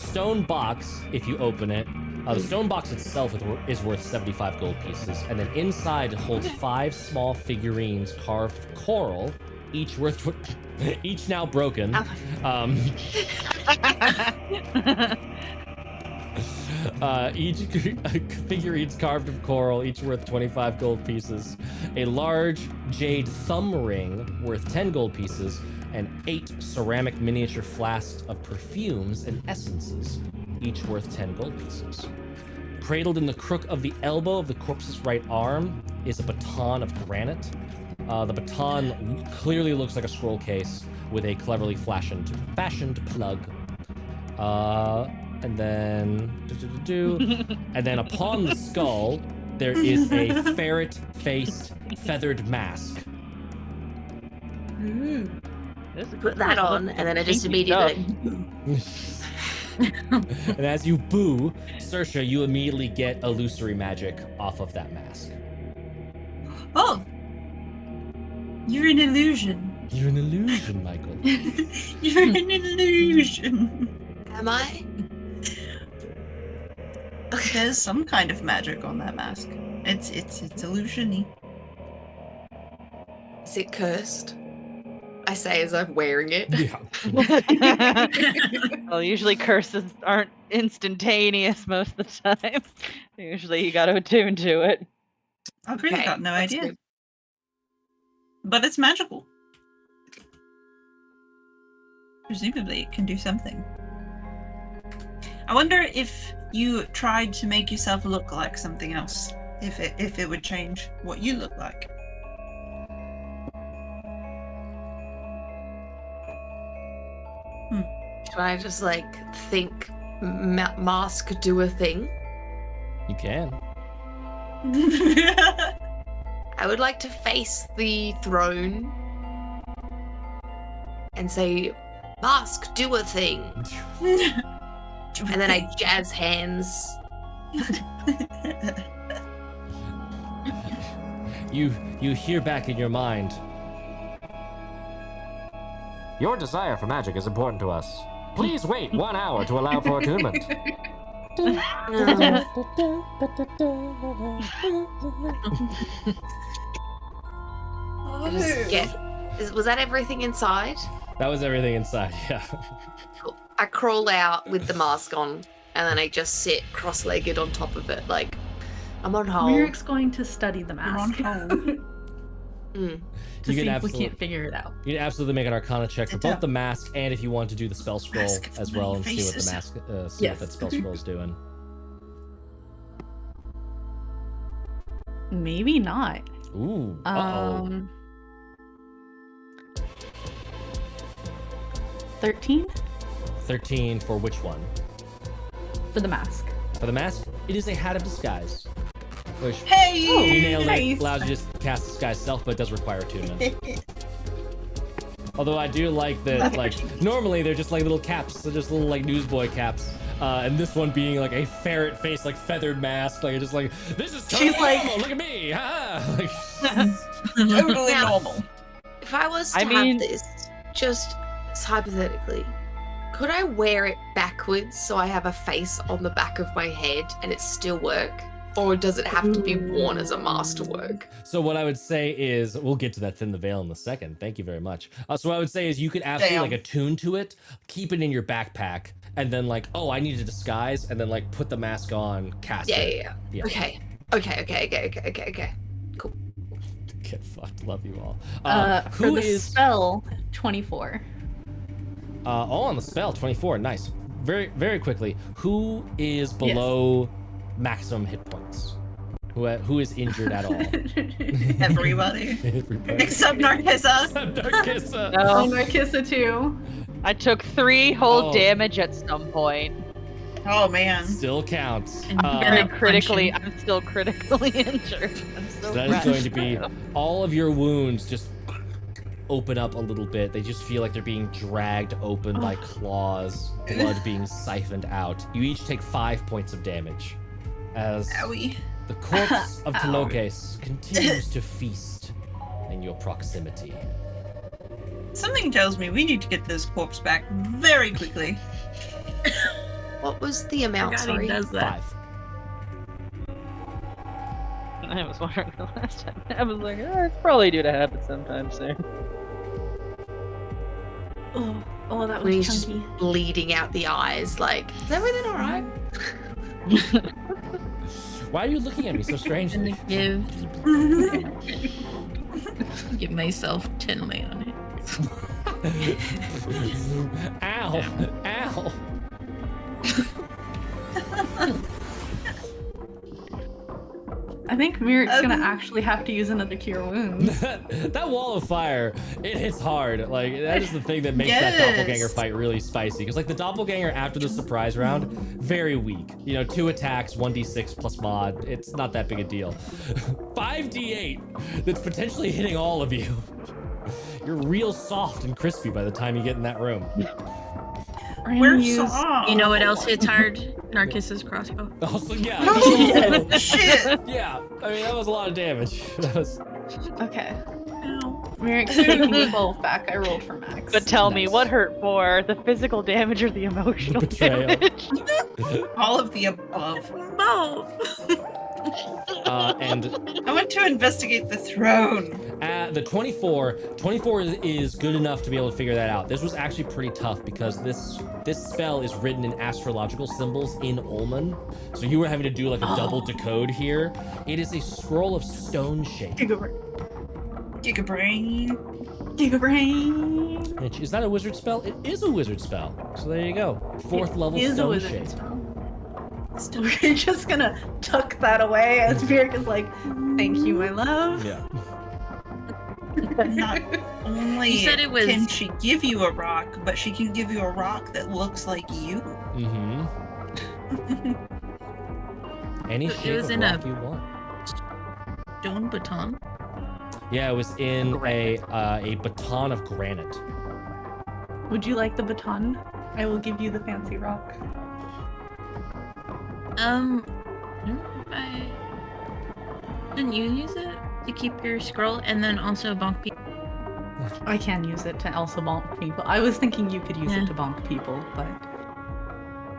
stone box, if you open it, the stone box itself is worth 75 gold pieces, and then inside it holds 5 small figurines carved of coral, each worth each now broken. Each figurines carved of coral, each worth 25 gold pieces. A large jade thumb ring worth 10 gold pieces, and 8 ceramic miniature flasks of perfumes and essences, each worth 10 gold pieces. Cradled in the crook of the elbow of the corpse's right arm is a baton of granite. The baton clearly looks like a scroll case with a cleverly fashioned plug. And then and then upon the skull there is a ferret-faced feathered mask. This is Put that on, and then I just kinky immediately. stuff. And as you boo, Saoirse, you immediately get illusory magic off of that mask. Oh, you're an illusion. You're an illusion, Michael. You're an illusion. Am I? There's some kind of magic on that mask. It's illusion-y. Is it cursed? I say as I'm wearing it. Yeah. Well, usually curses aren't instantaneous most of the time. Usually you got to attune to it. I've really Okay, got no that's idea. good. But it's magical. Presumably it can do something. I wonder if you tried to make yourself look like something else. If it would change what you look like. Can I just like think mask do a thing? You can. I would like to face the throne and say, mask do a thing. And then I jazz hands. You hear back in your mind. Your desire for magic is important to us. Please wait 1 hour to allow for attunement. I just get. Was that everything inside? That was everything inside, yeah. I crawl out with the mask on, and then I just sit cross-legged on top of it, like I'm on hold. Lyric's going to study the You're on mask hold. Mm. to You see can if we absolute- can't figure it out. You can absolutely make an Arcana check for Sit both down. the mask and if you want to do the spell scroll Mask of as well and many see what the faces. mask, see Yes. what that spell scroll's doing. Maybe not. Ooh, uh-oh. 13 13 for which one? for the mask. For the mask, it is a hat of disguise. Which Hey! you nailed it. nice. Allows you to just cast disguise self, but it does require attunement. Although I do like that, like, normally they're just like little caps. They're just little, like, newsboy caps. And this one being, like, a ferret face, like, feathered mask. Like, just like, this is totally She's like- normal, look at me! Ha! Like, Totally Yeah. normal. If I was to I mean- have this, just hypothetically, Could I wear it backwards so I have a face on the back of my head and it still work? Or does it have to be worn as a mask to work? So what I would say is, we'll get to that thin the veil in a second. Thank you very much. So what I would say is you could absolutely like attune to it, keep it in your backpack, and then like, oh, I need to disguise, and then like put the mask on, cast it. Yeah. Okay. Cool. Get fucked. Love you all. For the spell, 24. On the spell, 24. Nice. Very, very quickly. Who is below maximum hit points? Who is injured at all? Everybody. Everybody. Except Narcissa. Except Narcissa. Oh, No, Narcissa too. I took 3 whole Oh. damage at some point. Oh man. Still counts. And you Very gotta critically, punch I'm still critically injured. I'm So so that is going to be all of your wounds just open up a little bit. They just feel like they're being dragged open by claws, blood being siphoned out. You each take 5 points of damage as Owie. the corpse of Ow. Taloges continues to feast in your proximity. Something tells me we need to get this corpse back very quickly. What was the amount? Forgot he Sorry. does that. 5. I was wondering the last time. I was like, it's probably due to happen sometime soon. Oh, that When was he's just chunky. bleeding out the eyes, like, is everything alright? Why are you looking at me so I'm strangely? gonna give myself 10 lay on it. Ow! Ow! I think Mirac's gonna Um, actually have to use another cure wounds. That wall of fire, it hits hard. Like, that is the thing that makes that Yes. doppelganger fight really spicy. Because, like, the doppelganger after the surprise round, very weak. You know, 2 attacks, 1d6 plus mod. It's not that big a deal. 5d8 that's potentially hitting all of you. You're real soft and crispy by the time you get in that room. We're use- soft. You know what else hits hard? Narcissus crossbow. Also, yeah. Oh, shit. Yeah, I mean, that was a lot of damage. That was... Okay. Ow. Mirac's taking 12 back. I rolled for max. But tell me, Nice. what hurt more, the physical damage or the emotional Betrayal. damage? All of the above. Both. And I went to investigate the throne. at the 24 is good enough to be able to figure that out. This was actually pretty tough because this spell is written in astrological symbols in Ulman. So you were having to do like a double decode here. It is a scroll of stone shape. Gigabrain. Gigabrain. And is that a wizard spell? It is a wizard spell. So there you go. 4th level Is a stone wizard shape. spell. So we're just gonna tuck that away as Mirac is like, thank you, my love. Yeah. Not only You said it was- can she give you a rock, but she can give you a rock that looks like you. Mm-hmm. Any It shape was of in a- rock you want. Stone baton. Yeah, it was in a baton of granite. Would you like the baton? I will give you the fancy rock. I don't know if I... Didn't you use it to keep your scroll and then also bonk people? I can use it to also bonk people. I was thinking you could use Yeah. it to bonk people, but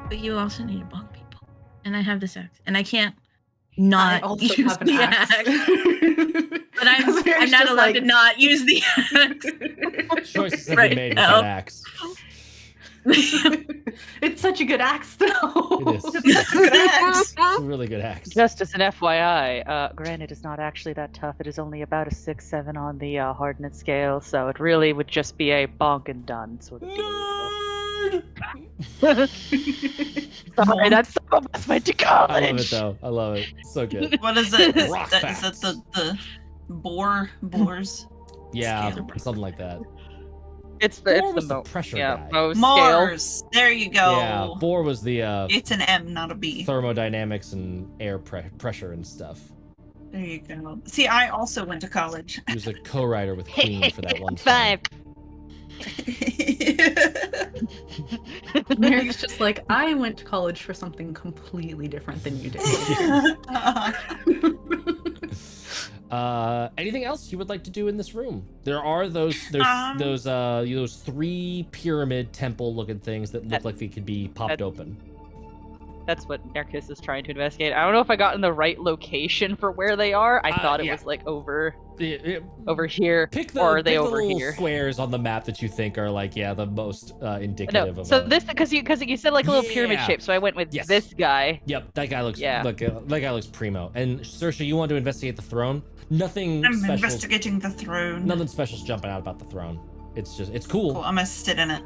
But you also need to bonk people. And I have this axe. And I can't I not also use have an the axe. axe. But I'm Mirac's not just allowed like- to not use the axe. Choices have Right been made with now. that axe. It's such a good axe, though. It is. That's a good axe. It's a really good axe. Just as an FYI, granite is not actually that tough. It is only about a 6-7 on the hardness scale, so it really would just be a bonk and done sort of deal. Nerd! Sorry, that's some of us went to college. I love it though. I love it. So good. What is it? Is Rock that facts. the boars? Yeah, Scale. something like that. It's Boar the was the pressure guy. bow scale. Mars. There you go. Yeah, Boar was the It's an M, not a B. thermodynamics and air pressure and stuff. There you go. See, I also went to college. He was a co-writer with Queen for that one time. 5. Mirac's just like, I went to college for something completely different than you did. Anything else you would like to do in this room? There are those 3 pyramid temple looking things that look like they could be popped open. That's what Narcus is trying to investigate. I don't know if I got in the right location for where they are. I thought it was like over here, or are they over little here? Squares on the map that you think are like the most indicative of. So this because you said like a little pyramid shape, so I went with this guy. Yep, that guy looks that guy looks primo. And Saoirse, you want to investigate the throne? Nothing I'm special. investigating the throne. Nothing special's jumping out about the throne. It's cool. Cool, I'm gonna sit in it.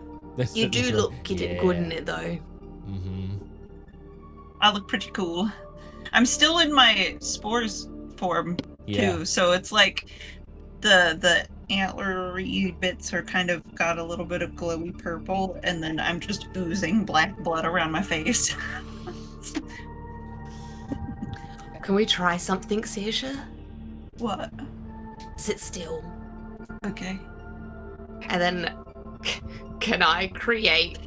You do look good in it though. Mm-hmm. I look pretty cool. I'm still in my spores form too, so it's like the antlery bits are kind of got a little bit of glowy purple, and then I'm just oozing black blood around my face. Can we try something, Saoirse? What? Sit still. Okay. And then can I create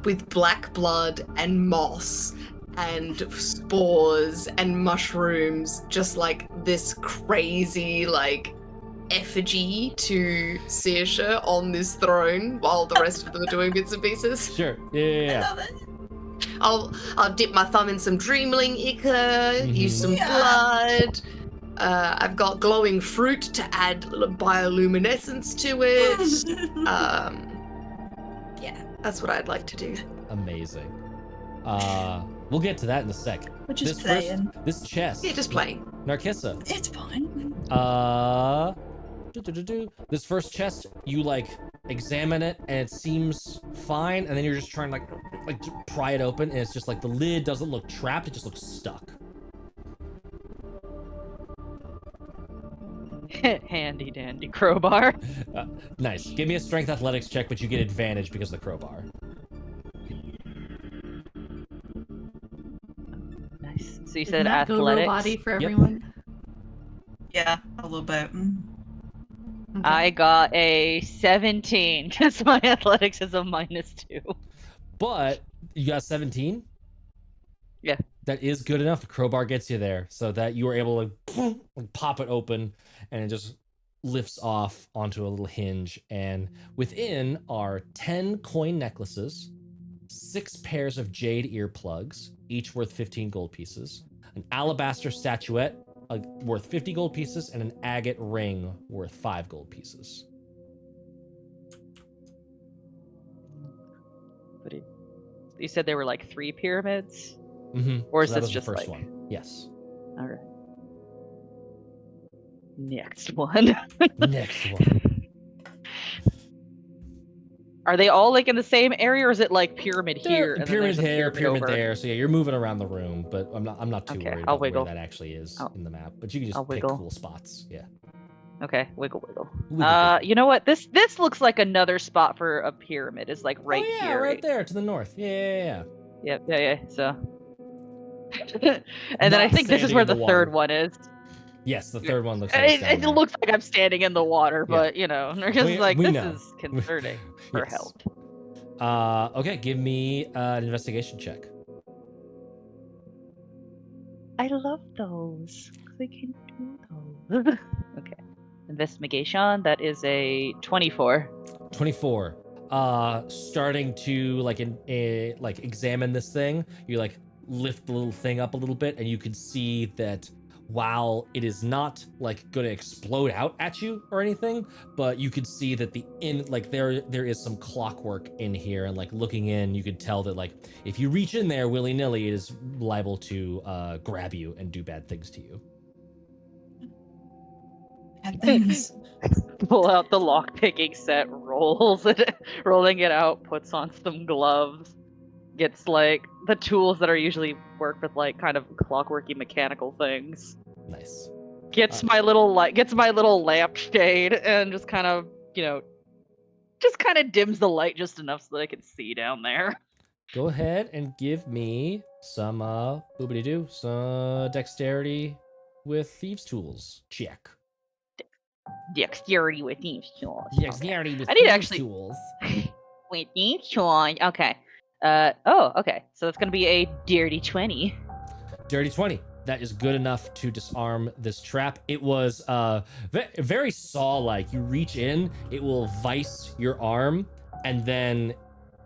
with black blood and moss and spores and mushrooms just like this crazy like effigy to Saoirse on this throne while the rest of them are doing bits and pieces? Sure. I Yeah. love it. I'll dip my thumb in some dreamling ichor, use some blood. I've got glowing fruit to add a little bioluminescence to it. Yeah, that's what I'd like to do. Amazing. We'll get to that in a sec. We're just playing. This chest. Yeah, just playing. Narcissa. It's fine. This first chest, you like examine it and it seems fine, and then you're just trying to like to pry it open, and it's just like the lid doesn't look trapped, it just looks stuck. Handy dandy crowbar. Nice. Give me a strength athletics check, but you get advantage because of the crowbar. Nice. So you Did said that go athletics. body for Yep. everyone? Yeah, a little bit. I got a 17 because my athletics is a -2. But you got 17? Yeah. That is good enough. The crowbar gets you there so that you are able to pop it open and it just lifts off onto a little hinge. And within are 10 coin necklaces, 6 pairs of jade earplugs, each worth 15 gold pieces, an alabaster statuette worth 50 gold pieces, and an agate ring worth 5 gold pieces. But you said there were like 3 pyramids? Mm-hmm. Or is So that this was just the first like... one? Yes. All right. Next one. Next one. Are they all like in the same area, or is it like pyramid here? And then Pyramid there's a here, pyramid over? there. So yeah, you're moving around the room, but I'm not too Okay, worried I'll about wiggle. where that actually is I'll- in the map. But you can I'll just pick wiggle. cool spots. Yeah. Okay, wiggle. Wiggle. You know what? This looks like another spot for a pyramid. It's like right oh, yeah, here. right there to the north. Yeah. Yeah. So. And then I Not think this is standing where in the the third water. one is. Yes, the third one looks like it's down It there. looks like I'm standing in the water, Yeah. but you know, Narcus We- is like, we this know. is concerning for Yes. help. Okay, give me an investigation check. I love those. We can do those. Okay. Investigation, that is a 24. 24. Starting to like examine this thing, you like lift the little thing up a little bit, and you can see that while it is not like going to explode out at you or anything, but you could see that there is some clockwork in here, and like looking in, you could tell that like if you reach in there willy-nilly, it is liable to grab you and do bad things to you. Bad things. Pull out the lock-picking set, rolling it out, puts on some gloves, gets like the tools that are usually work with like kind of clockworky mechanical things. Nice. Gets my little lampshade and just kind of, dims the light just enough so that I can see down there. Go ahead and give me some some dexterity with thieves tools check. Dexterity with these tools. Dexterity with I need to thieves actually- tools. With these tools. Okay. Okay. So that's gonna be a dirty 20. Dirty 20. that is good enough to disarm this trap. It was very saw-like. You reach in, it will vice your arm, and then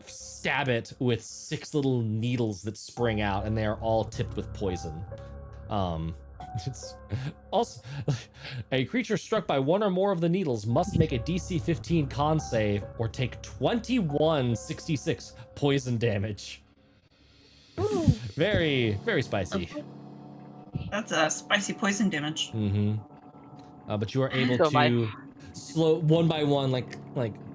stab it with 6 little needles that spring out, and they are all tipped with poison. It's also a creature struck by 1 or more of the needles must make a DC 15 con save or take 2166 poison damage. Very, very spicy. That's a spicy poison damage. Mm-hmm. But you are able So to slow one by one, like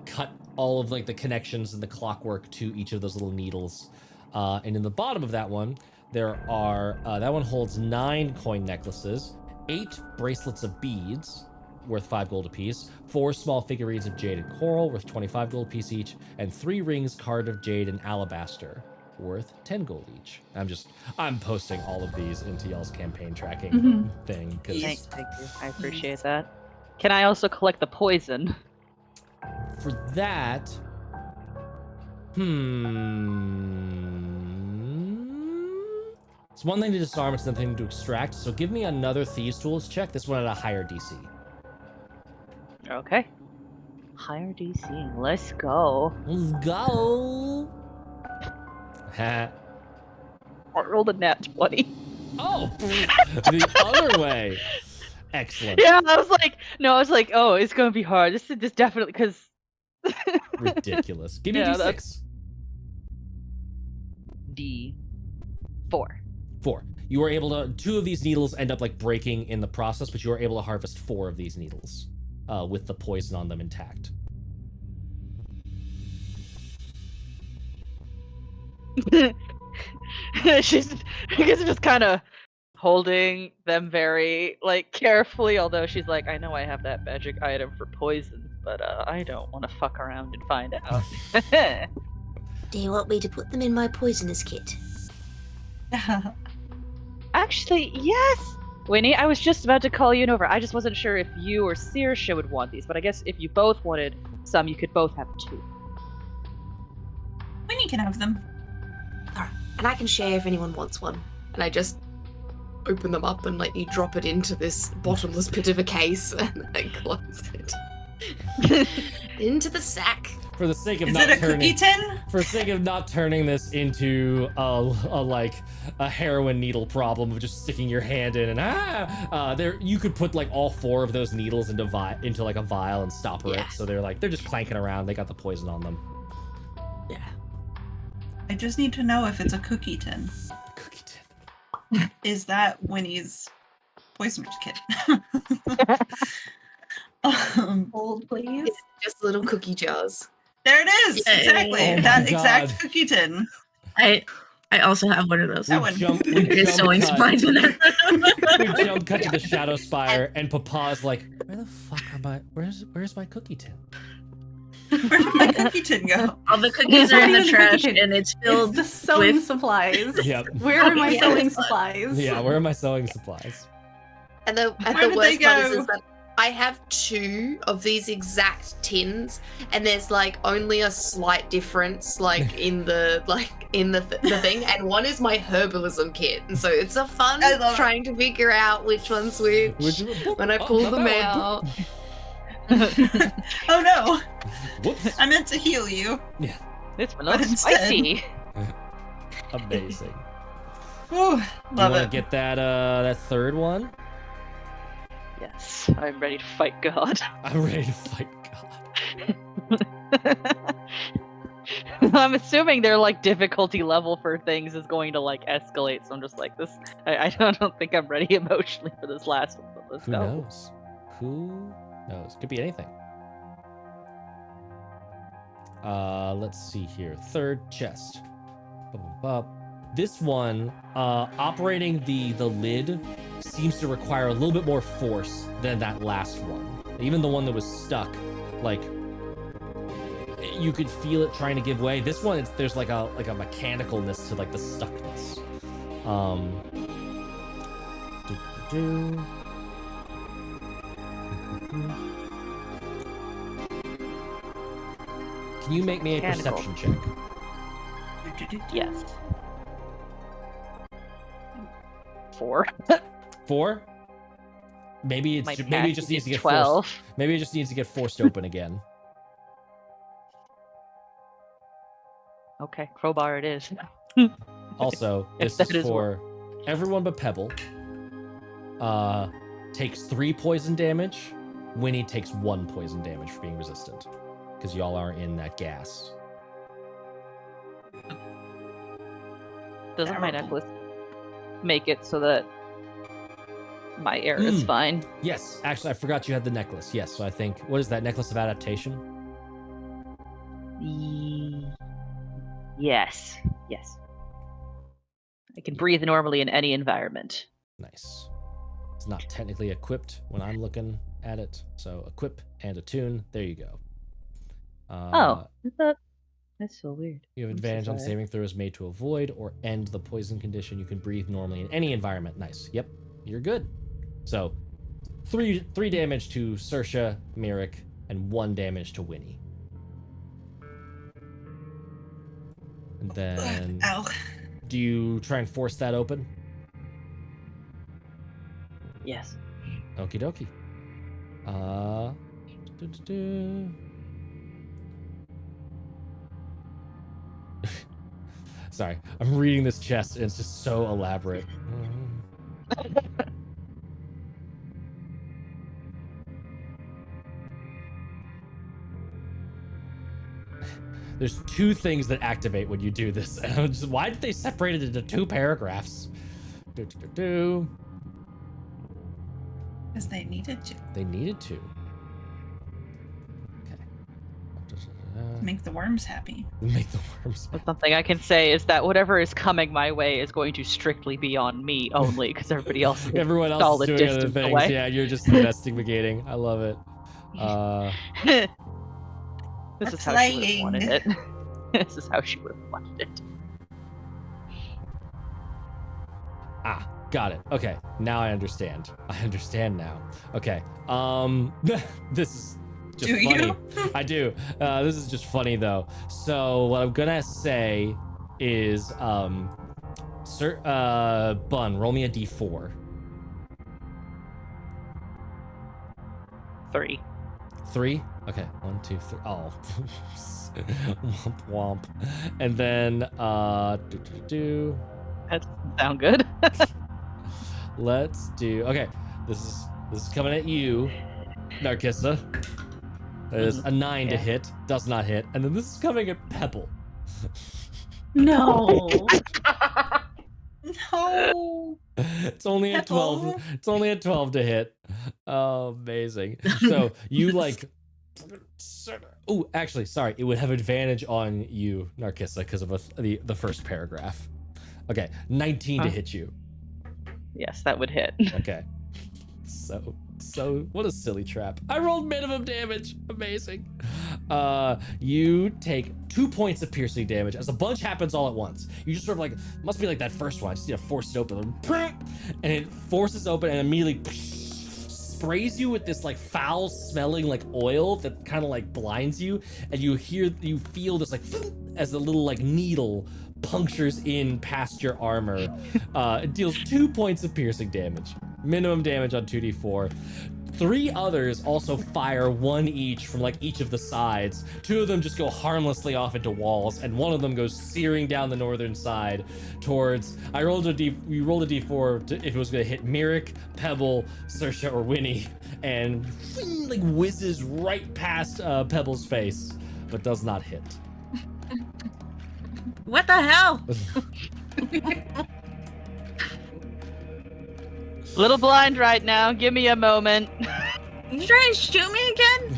cut all of like the connections and the clockwork to each of those little needles. And in the bottom of that one, there are that one holds 9 coin necklaces, 8 bracelets of beads worth 5 gold apiece, 4 small figurines of jade and coral worth 25 gold apiece each, and 3 rings carved of jade and alabaster worth 10 gold each. I'm posting all of these into y'all's campaign tracking thing because Thank you. I appreciate that. Can I also collect the poison? for that, it's one thing to disarm, it's another thing to extract. So give me another Thieves' Tools check. This one at a higher DC. Okay. Higher DC. Let's go. Let's go. Ha. I rolled a nat 20. Oh, the other way. Excellent. Yeah, I was like, oh, it's gonna be hard. This definitely because. Ridiculous. Give me Yeah, D6. D4. 4. You were able to. 2 of these needles end up like breaking in the process, but you were able to harvest 4 of these needles with the poison on them intact. She's, I guess, just kind of holding them very like carefully. Although she's like, I know I have that magic item for poison, but I don't want to fuck around and find out. Do you want me to put them in my poisonous kit? Actually, yes. Winnie, I was just about to call you over. I just wasn't sure if you or Saoirse would want these, but I guess if you both wanted some, you could both have 2. Winnie can have them. And I can share if anyone wants one. And I just open them up and let you drop it into this bottomless pit of a case and I close it. Into the sack. For the sake of Is not it a turning, cookie tin? for the sake of not turning this into a heroin needle problem of just sticking your hand in and there you could put like all 4 of those needles into like a vial and stopper it. So they're just clanking around. They got the poison on them. Yeah. I just need to know if it's a cookie tin. Cookie tin. Is that Winnie's poisonous kit? Hold, please. It's just little cookie jars. There it is. Yay. Exactly. Oh my That exact God. cookie tin. I also have one of those. That one. There's sewing supplies in there. We jump cut to the Shadow Spire, and Papa's like, "Where the fuck am I? Where's my cookie tin?" Where did my cookie tin go? All the cookies are in the It's trash, cookie tin. and it's It's filled the sewing with supplies. Yep. Where are my Yeah. sewing supplies? Yeah. Where are my sewing supplies? And the Where did they worst part go? is that I have 2 of these exact tins, and there's like only a slight difference, like in the the thing. And one is my herbalism kit, and so it's a fun I love it. trying to figure out which one's which. When I pull them out. Oh no! Whoops. I meant to heal you. This one But looks instead- spicy. Amazing. Ooh, Do you love want to it. get that third one? Yes, I'm ready to fight God. I'm ready to fight God. I'm assuming their like difficulty level for things is going to like escalate, so I'm just like this. I don't think I'm ready emotionally for this last one. But let's Who go. knows? Who knows? Could be anything. Let's see here. Third chest. This one, operating the lid seems to require a little bit more force than that last one. Even the one that was stuck, like you could feel it trying to give way. This one, there's like a mechanicalness to like the stuckness. Can you make me a Mechanical. perception check? Yes. 4. 4. Maybe My maybe it pack just needs to is get 12. forced. Maybe it just needs to get forced open again. Okay, crowbar it is. Also, If this that is is for everyone but Pebble. Takes 3 poison damage. Winnie takes 1 poison damage for being resistant, because y'all are in that gas. Doesn't my Terrible. necklace make it so that my air is fine? Yes, actually, I forgot you had the necklace. Yes, so I think, what is that, necklace of adaptation? Yes. Yes. I can breathe normally in any environment. Nice. It's not technically equipped when I'm looking at it, so equip and attune. There you go. I thought that's so weird. You have I'm so advantage on sorry. saving throws made to avoid or end the poison condition. You can breathe normally in any environment. Nice. Yep, you're good. So, 3 damage to Saoirse, Mirek, and 1 damage to Winnie. And then, Ow. do you try and force that open? Yes. Okie dokie. Sorry, I'm reading this chest and it's just so elaborate. There's 2 things that activate when you do this. And I'm just, why did they separate it into 2 paragraphs? Because they needed to They needed to. Okay. make the worms happy. Make the worms. But something I can say is that whatever is coming my way is going to strictly be on me only, because everybody else is Everyone else solid is doing other distance things. away. Yeah, you're just investigating. I love it. This is That's how she would have lying. wanted it. This is how she would have wanted it. Got it. Okay, now I understand. I understand now. Okay. This is just Do funny. you? I do. This is just funny though. So what I'm gonna say is, Bun, roll me a d4. 3. 3? Okay, 1, 2, 3. Oh. Womp womp. And then That doesn't sound good. let's do, okay. This is coming at you, Narkissa. That is a 9 to Yeah. hit, does not hit. And then this is coming at Pebble. No. No. It's only at 12. Pebble. It's only at 12 to hit. Oh, amazing. So you like, oh, actually, sorry. It would have advantage on you, Narkissa, because of the first paragraph. Okay, 19 to Huh? hit you. Yes, that would hit. Okay. So what a silly trap. I rolled minimum damage. Amazing. You take 2 points of piercing damage as a bunch happens all at once. You just sort of like, must be like that first one. I just need to force it open. And it forces open and immediately sprays you with this like foul smelling like oil that kind of like blinds you. And you feel this like as a little like needle punctures in past your armor. It deals 2 points of piercing damage. Minimum damage on 2d4. 3 others also fire 1 each from like each of the sides. 2 of them just go harmlessly off into walls, and 1 of them goes searing down the northern side towards. We rolled a d4 if it was gonna hit Mirek, Pebble, Saoirse, or Winnie, and like whizzes right past Pebble's face, but does not hit. What the hell? Little blind right now. Give me a moment. You trying to shoot me again?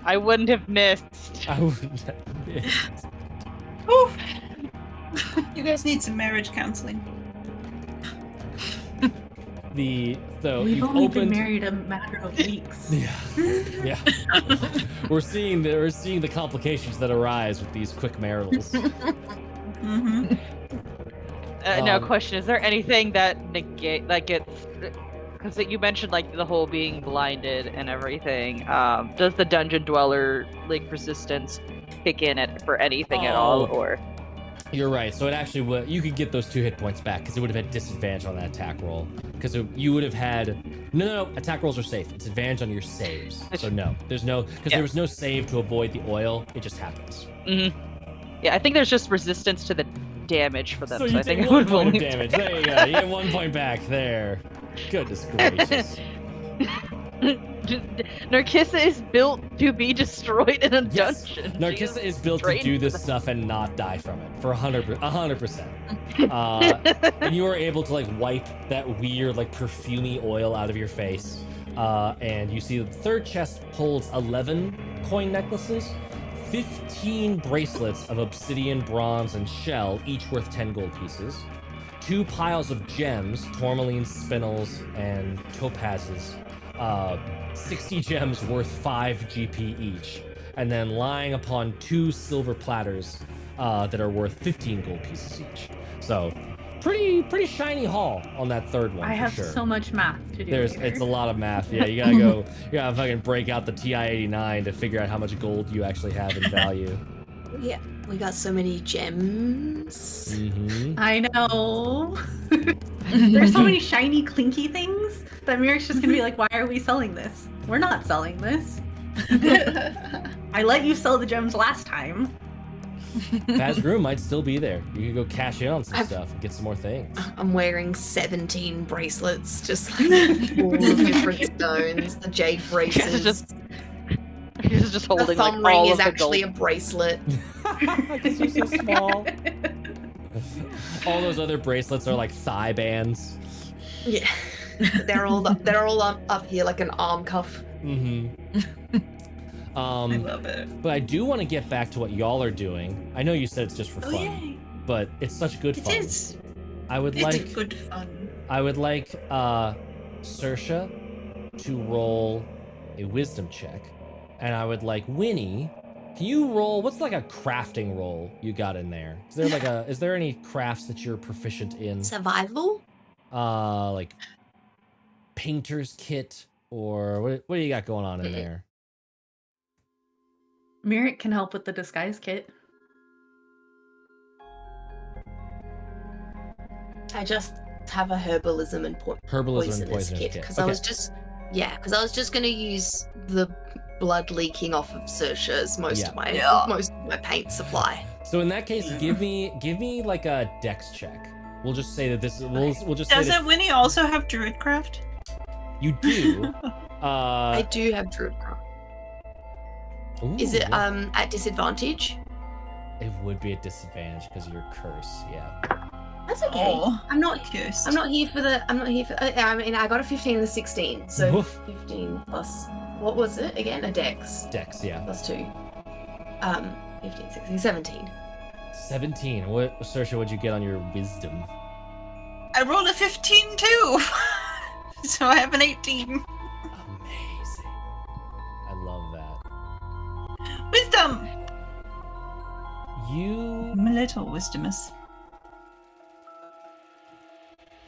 I wouldn't have missed. I wouldn't have missed. Oof. You guys need some marriage counseling. We've You've only opened. been married a matter of weeks. Yeah. We're seeing the complications that arise with these quick maritals. Mm-hmm. No question. Is there anything that gets? Because you mentioned like the whole being blinded and everything. Does the dungeon dweller link resistance kick in for anything at all, or? You're right. So it actually would. You could get those 2 hit points back because it would have had disadvantage on that attack roll. Because you would have had no. Attack rolls are safe. It's advantage on your saves. So no, there's no because there was no save to avoid the oil. It just happens. Mm-hmm. Yeah, I think there's just resistance to the damage for them. So So, you I take think it 1 would point of only damage. There you go. You get 1 point back there. Goodness gracious. Narcissa is built to be destroyed in a Yes. dungeon. Narcissa is built to trained do for this that. stuff and not die from it for 100%. And you are able to like wipe that weird like perfumey oil out of your face. And you see the third chest holds 11 coin necklaces, 15 bracelets of obsidian, bronze, and shell, each worth 10 gold pieces. 2 piles of gems, tourmalines, spinels, and topazes. 60 gems worth 5 GP each, and then lying upon 2 silver platters that are worth 15 gold pieces each. So, pretty shiny haul on that third one. I for have sure. so much math to do. It's a lot of math. Yeah, you gotta fucking break out the TI-89 to figure out how much gold you actually have in value. Yeah, we got so many gems. Mm-hmm. I know. There's so many shiny, clinky things that Mirac's just gonna be like, "Why are we selling this? We're not selling this. I let you sell the gems last time." Fazgroom might still be there. You could go cash in on some I've- stuff and get some more things. I'm wearing 17 bracelets, just like all the different stones, the jade braces. He's just The holding thumb like ring all is of the actually gold. a bracelet. Because you're so small. All those other bracelets are like thigh bands. Yeah, they're all up here like an arm cuff. Mm-hmm. I love it. But I do want to get back to what y'all are doing. I know you said it's just for Oh fun, yay! but it's such good It fun. is. I would It's like good fun. Saoirse to roll a wisdom check, and I would like Winnie. Can you roll? What's like a crafting roll you got in there? Is there like is there any crafts that you're proficient in? Survival? Like painter's kit, or what do you got going on in there? Mirac can help with the disguise kit. I just have a herbalism and Herbalism and poisonous poisonous kit kit. because I Okay. was just gonna use the blood leaking off of Saoirse as most Yeah. of my Yeah. most of my paint supply. So in that case, give me like a dex check. We'll just say that this we'll just say that Doesn't Winnie also have Druidcraft? you do. I do have Druidcraft. Is it ooh, at disadvantage? It would be a disadvantage because of your curse. Yeah. That's okay. Oh, I'm not cursed. I'm not here for the. I mean, I got a 15 and a 16, so Woof. 15 plus. What was it again? A dex Dex. Yeah. plus 2. 15, 16, 17. 17. What, Saoirse? What'd you get on your wisdom? I rolled a 15 too, so I have an 18. Amazing. I love that. Wisdom. You, I'm a little wisdomous.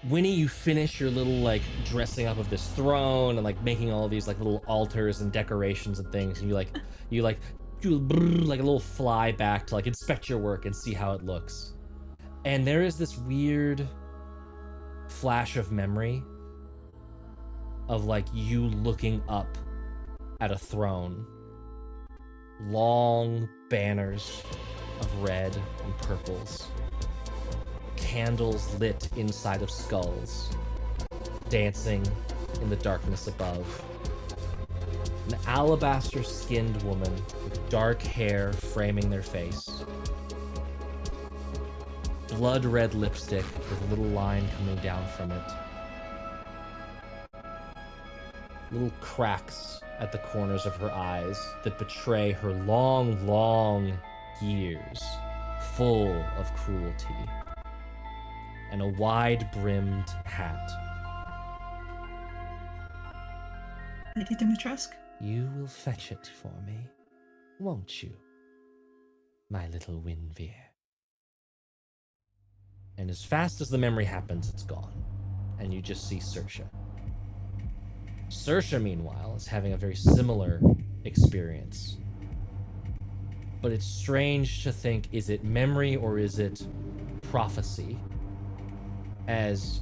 Winnie, you finish your little like dressing up of this throne and like making all these like little altars and decorations and things, and you do like a little fly back to like inspect your work and see how it looks. And there is this weird flash of memory of like you looking up at a throne. Long banners of red and purples. Candles lit inside of skulls, dancing in the darkness above. An alabaster-skinned woman with dark hair framing their face. Blood-red lipstick with a little line coming down from it. Little cracks at the corners of her eyes that betray her long, long years full of cruelty. And a wide-brimmed hat. Lady Dimitrescu. You will fetch it for me, won't you, my little Winveer? And as fast as the memory happens, it's gone. And you just see Saoirse. Saoirse, meanwhile, is having a very similar experience. but it's strange to think, is it memory or is it prophecy? As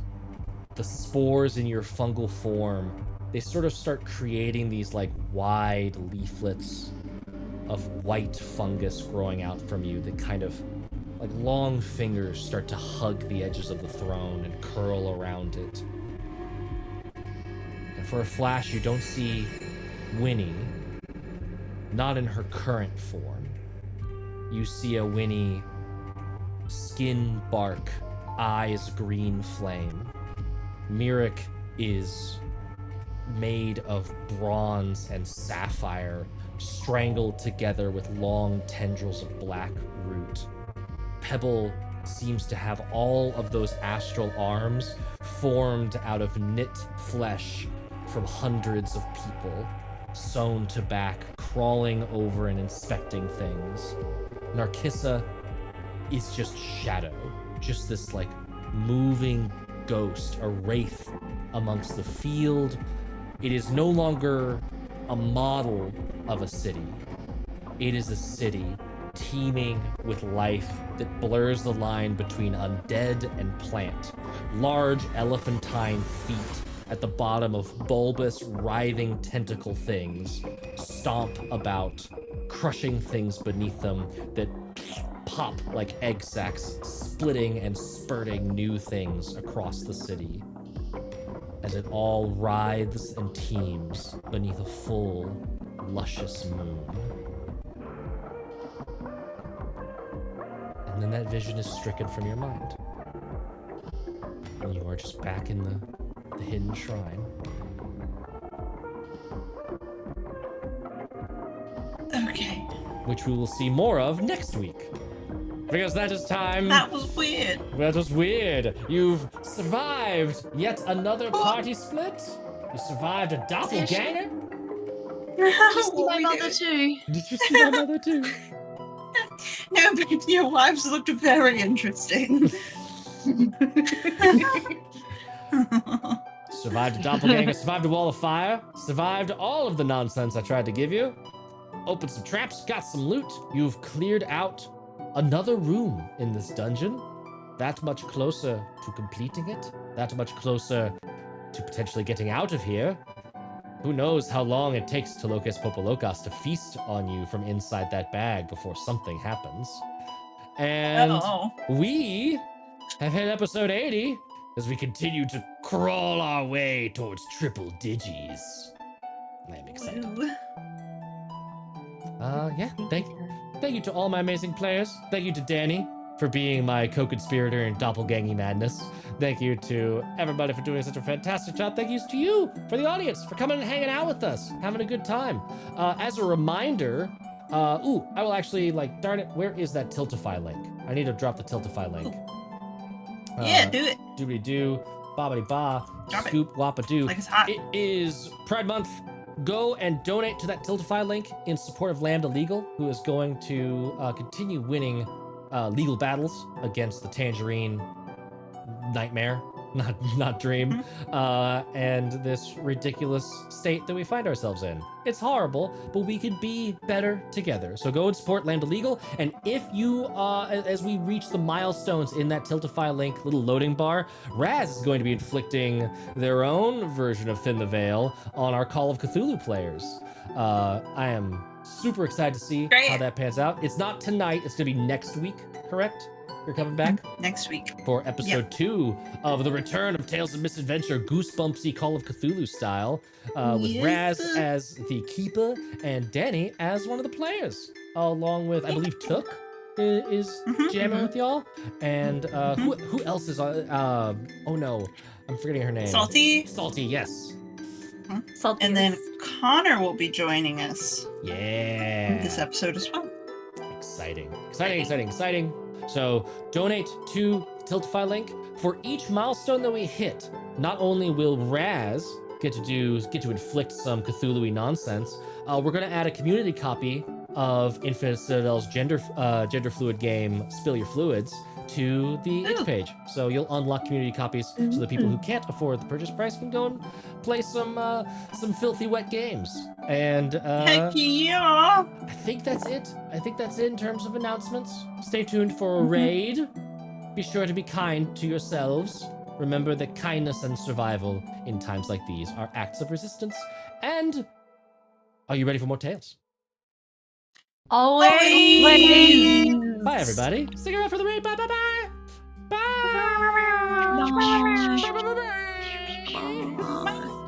the spores in your fungal form, they sort of start creating these like wide leaflets of white fungus growing out from you that kind of like long fingers start to hug the edges of the throne and curl around it. And for a flash, you don't see Winnie, not in her current form. You see a Winnie, skin bark, eyes green flame. Mirek is made of bronze and sapphire, strangled together with long tendrils of black root. Pebble seems to have all of those astral arms formed out of knit flesh from hundreds of people, sewn to back, crawling over and inspecting things. Narkissa is just shadow, just this like moving ghost, a wraith amongst the field. It is no longer a model of a city. It is a city teeming with life that blurs the line between undead and plant. Large elephantine feet at the bottom of bulbous, writhing tentacle things stomp about, crushing things beneath them that pop like egg sacs, splitting and spurting new things across the city as it all writhes and teems beneath a full, luscious moon. And then that vision is stricken from your mind. And you are just back in the hidden shrine. Okay. Which we will see more of next week. Because that is time. That was weird. That was weird. You've survived yet another party split. You survived a doppelganger. You see my mother too. Did you see my mother too? No, but your wives looked very interesting. Survived a doppelganger, survived a wall of fire, survived all of the nonsense I tried to give you. Opened some traps, got some loot. You've cleared out another room in this dungeon. That much closer to completing it. That much closer to potentially getting out of here. Who knows how long it takes to Locus Popolocas to feast on you from inside that bag before something happens. And we have hit episode 80 as we continue to crawl our way towards triple digis. I'm excited. Yeah, thank you to all my amazing players. Thank you to Danny for being my co-conspirator in doppelganging madness. Thank you to everybody for doing such a fantastic job. Thank you to you for the audience for coming and hanging out with us, having a good time. As a reminder, I will actually, like, darn it, where is that Tiltify link? I need to drop the Tiltify link. Yeah, do it. Doobity doo, bobbity ba, scoop wappa doo. Like it's hot. It is Pride Month. Go and donate to that Tiltify link in support of Lambda Legal, who is going to continue winning legal battles against the Tangerine nightmare, not dream, and this ridiculous state that we find ourselves in. It's horrible, but we could be better together. So go and support Lambda Legal, and if you, as we reach the milestones in that Tiltify link little loading bar, Raz is going to be inflicting their own version of Thin the Veil on our Call of Cthulhu players. I am super excited to see how that pans out. It's not tonight, it's gonna be next week, correct? You're coming back? Next week. For episode 2 of the return of Tales of Misadventure, Goosebumpsy Call of Cthulhu style, with Raz as the keeper and Danny as one of the players, along with, I believe, Took is jamming with y'all. And who else is on? Oh no, I'm forgetting her name. Salty. Salty, yes. Salty And then Connor will be joining us. Yeah. In this episode as well. Exciting. So donate to Tiltify link. For each milestone that we hit, not only will Raz get to inflict some Cthulhu-y nonsense, we're gonna add a community copy of Infinite Citadel's gender fluid game, Spill Your Fluids, to the itch page. So you'll unlock community copies so the people who can't afford the purchase price can go and play some filthy wet games. And Heck yeah! I think that's it. I think that's it in terms of announcements. Stay tuned for a raid. Be sure to be kind to yourselves. Remember that kindness and survival in times like these are acts of resistance. And are you ready for more tales? Always! Bye, everybody. Stick around for the raid. Bye, bye, bye. Bye. Bye. Bye, bye, bye, bye. Bye.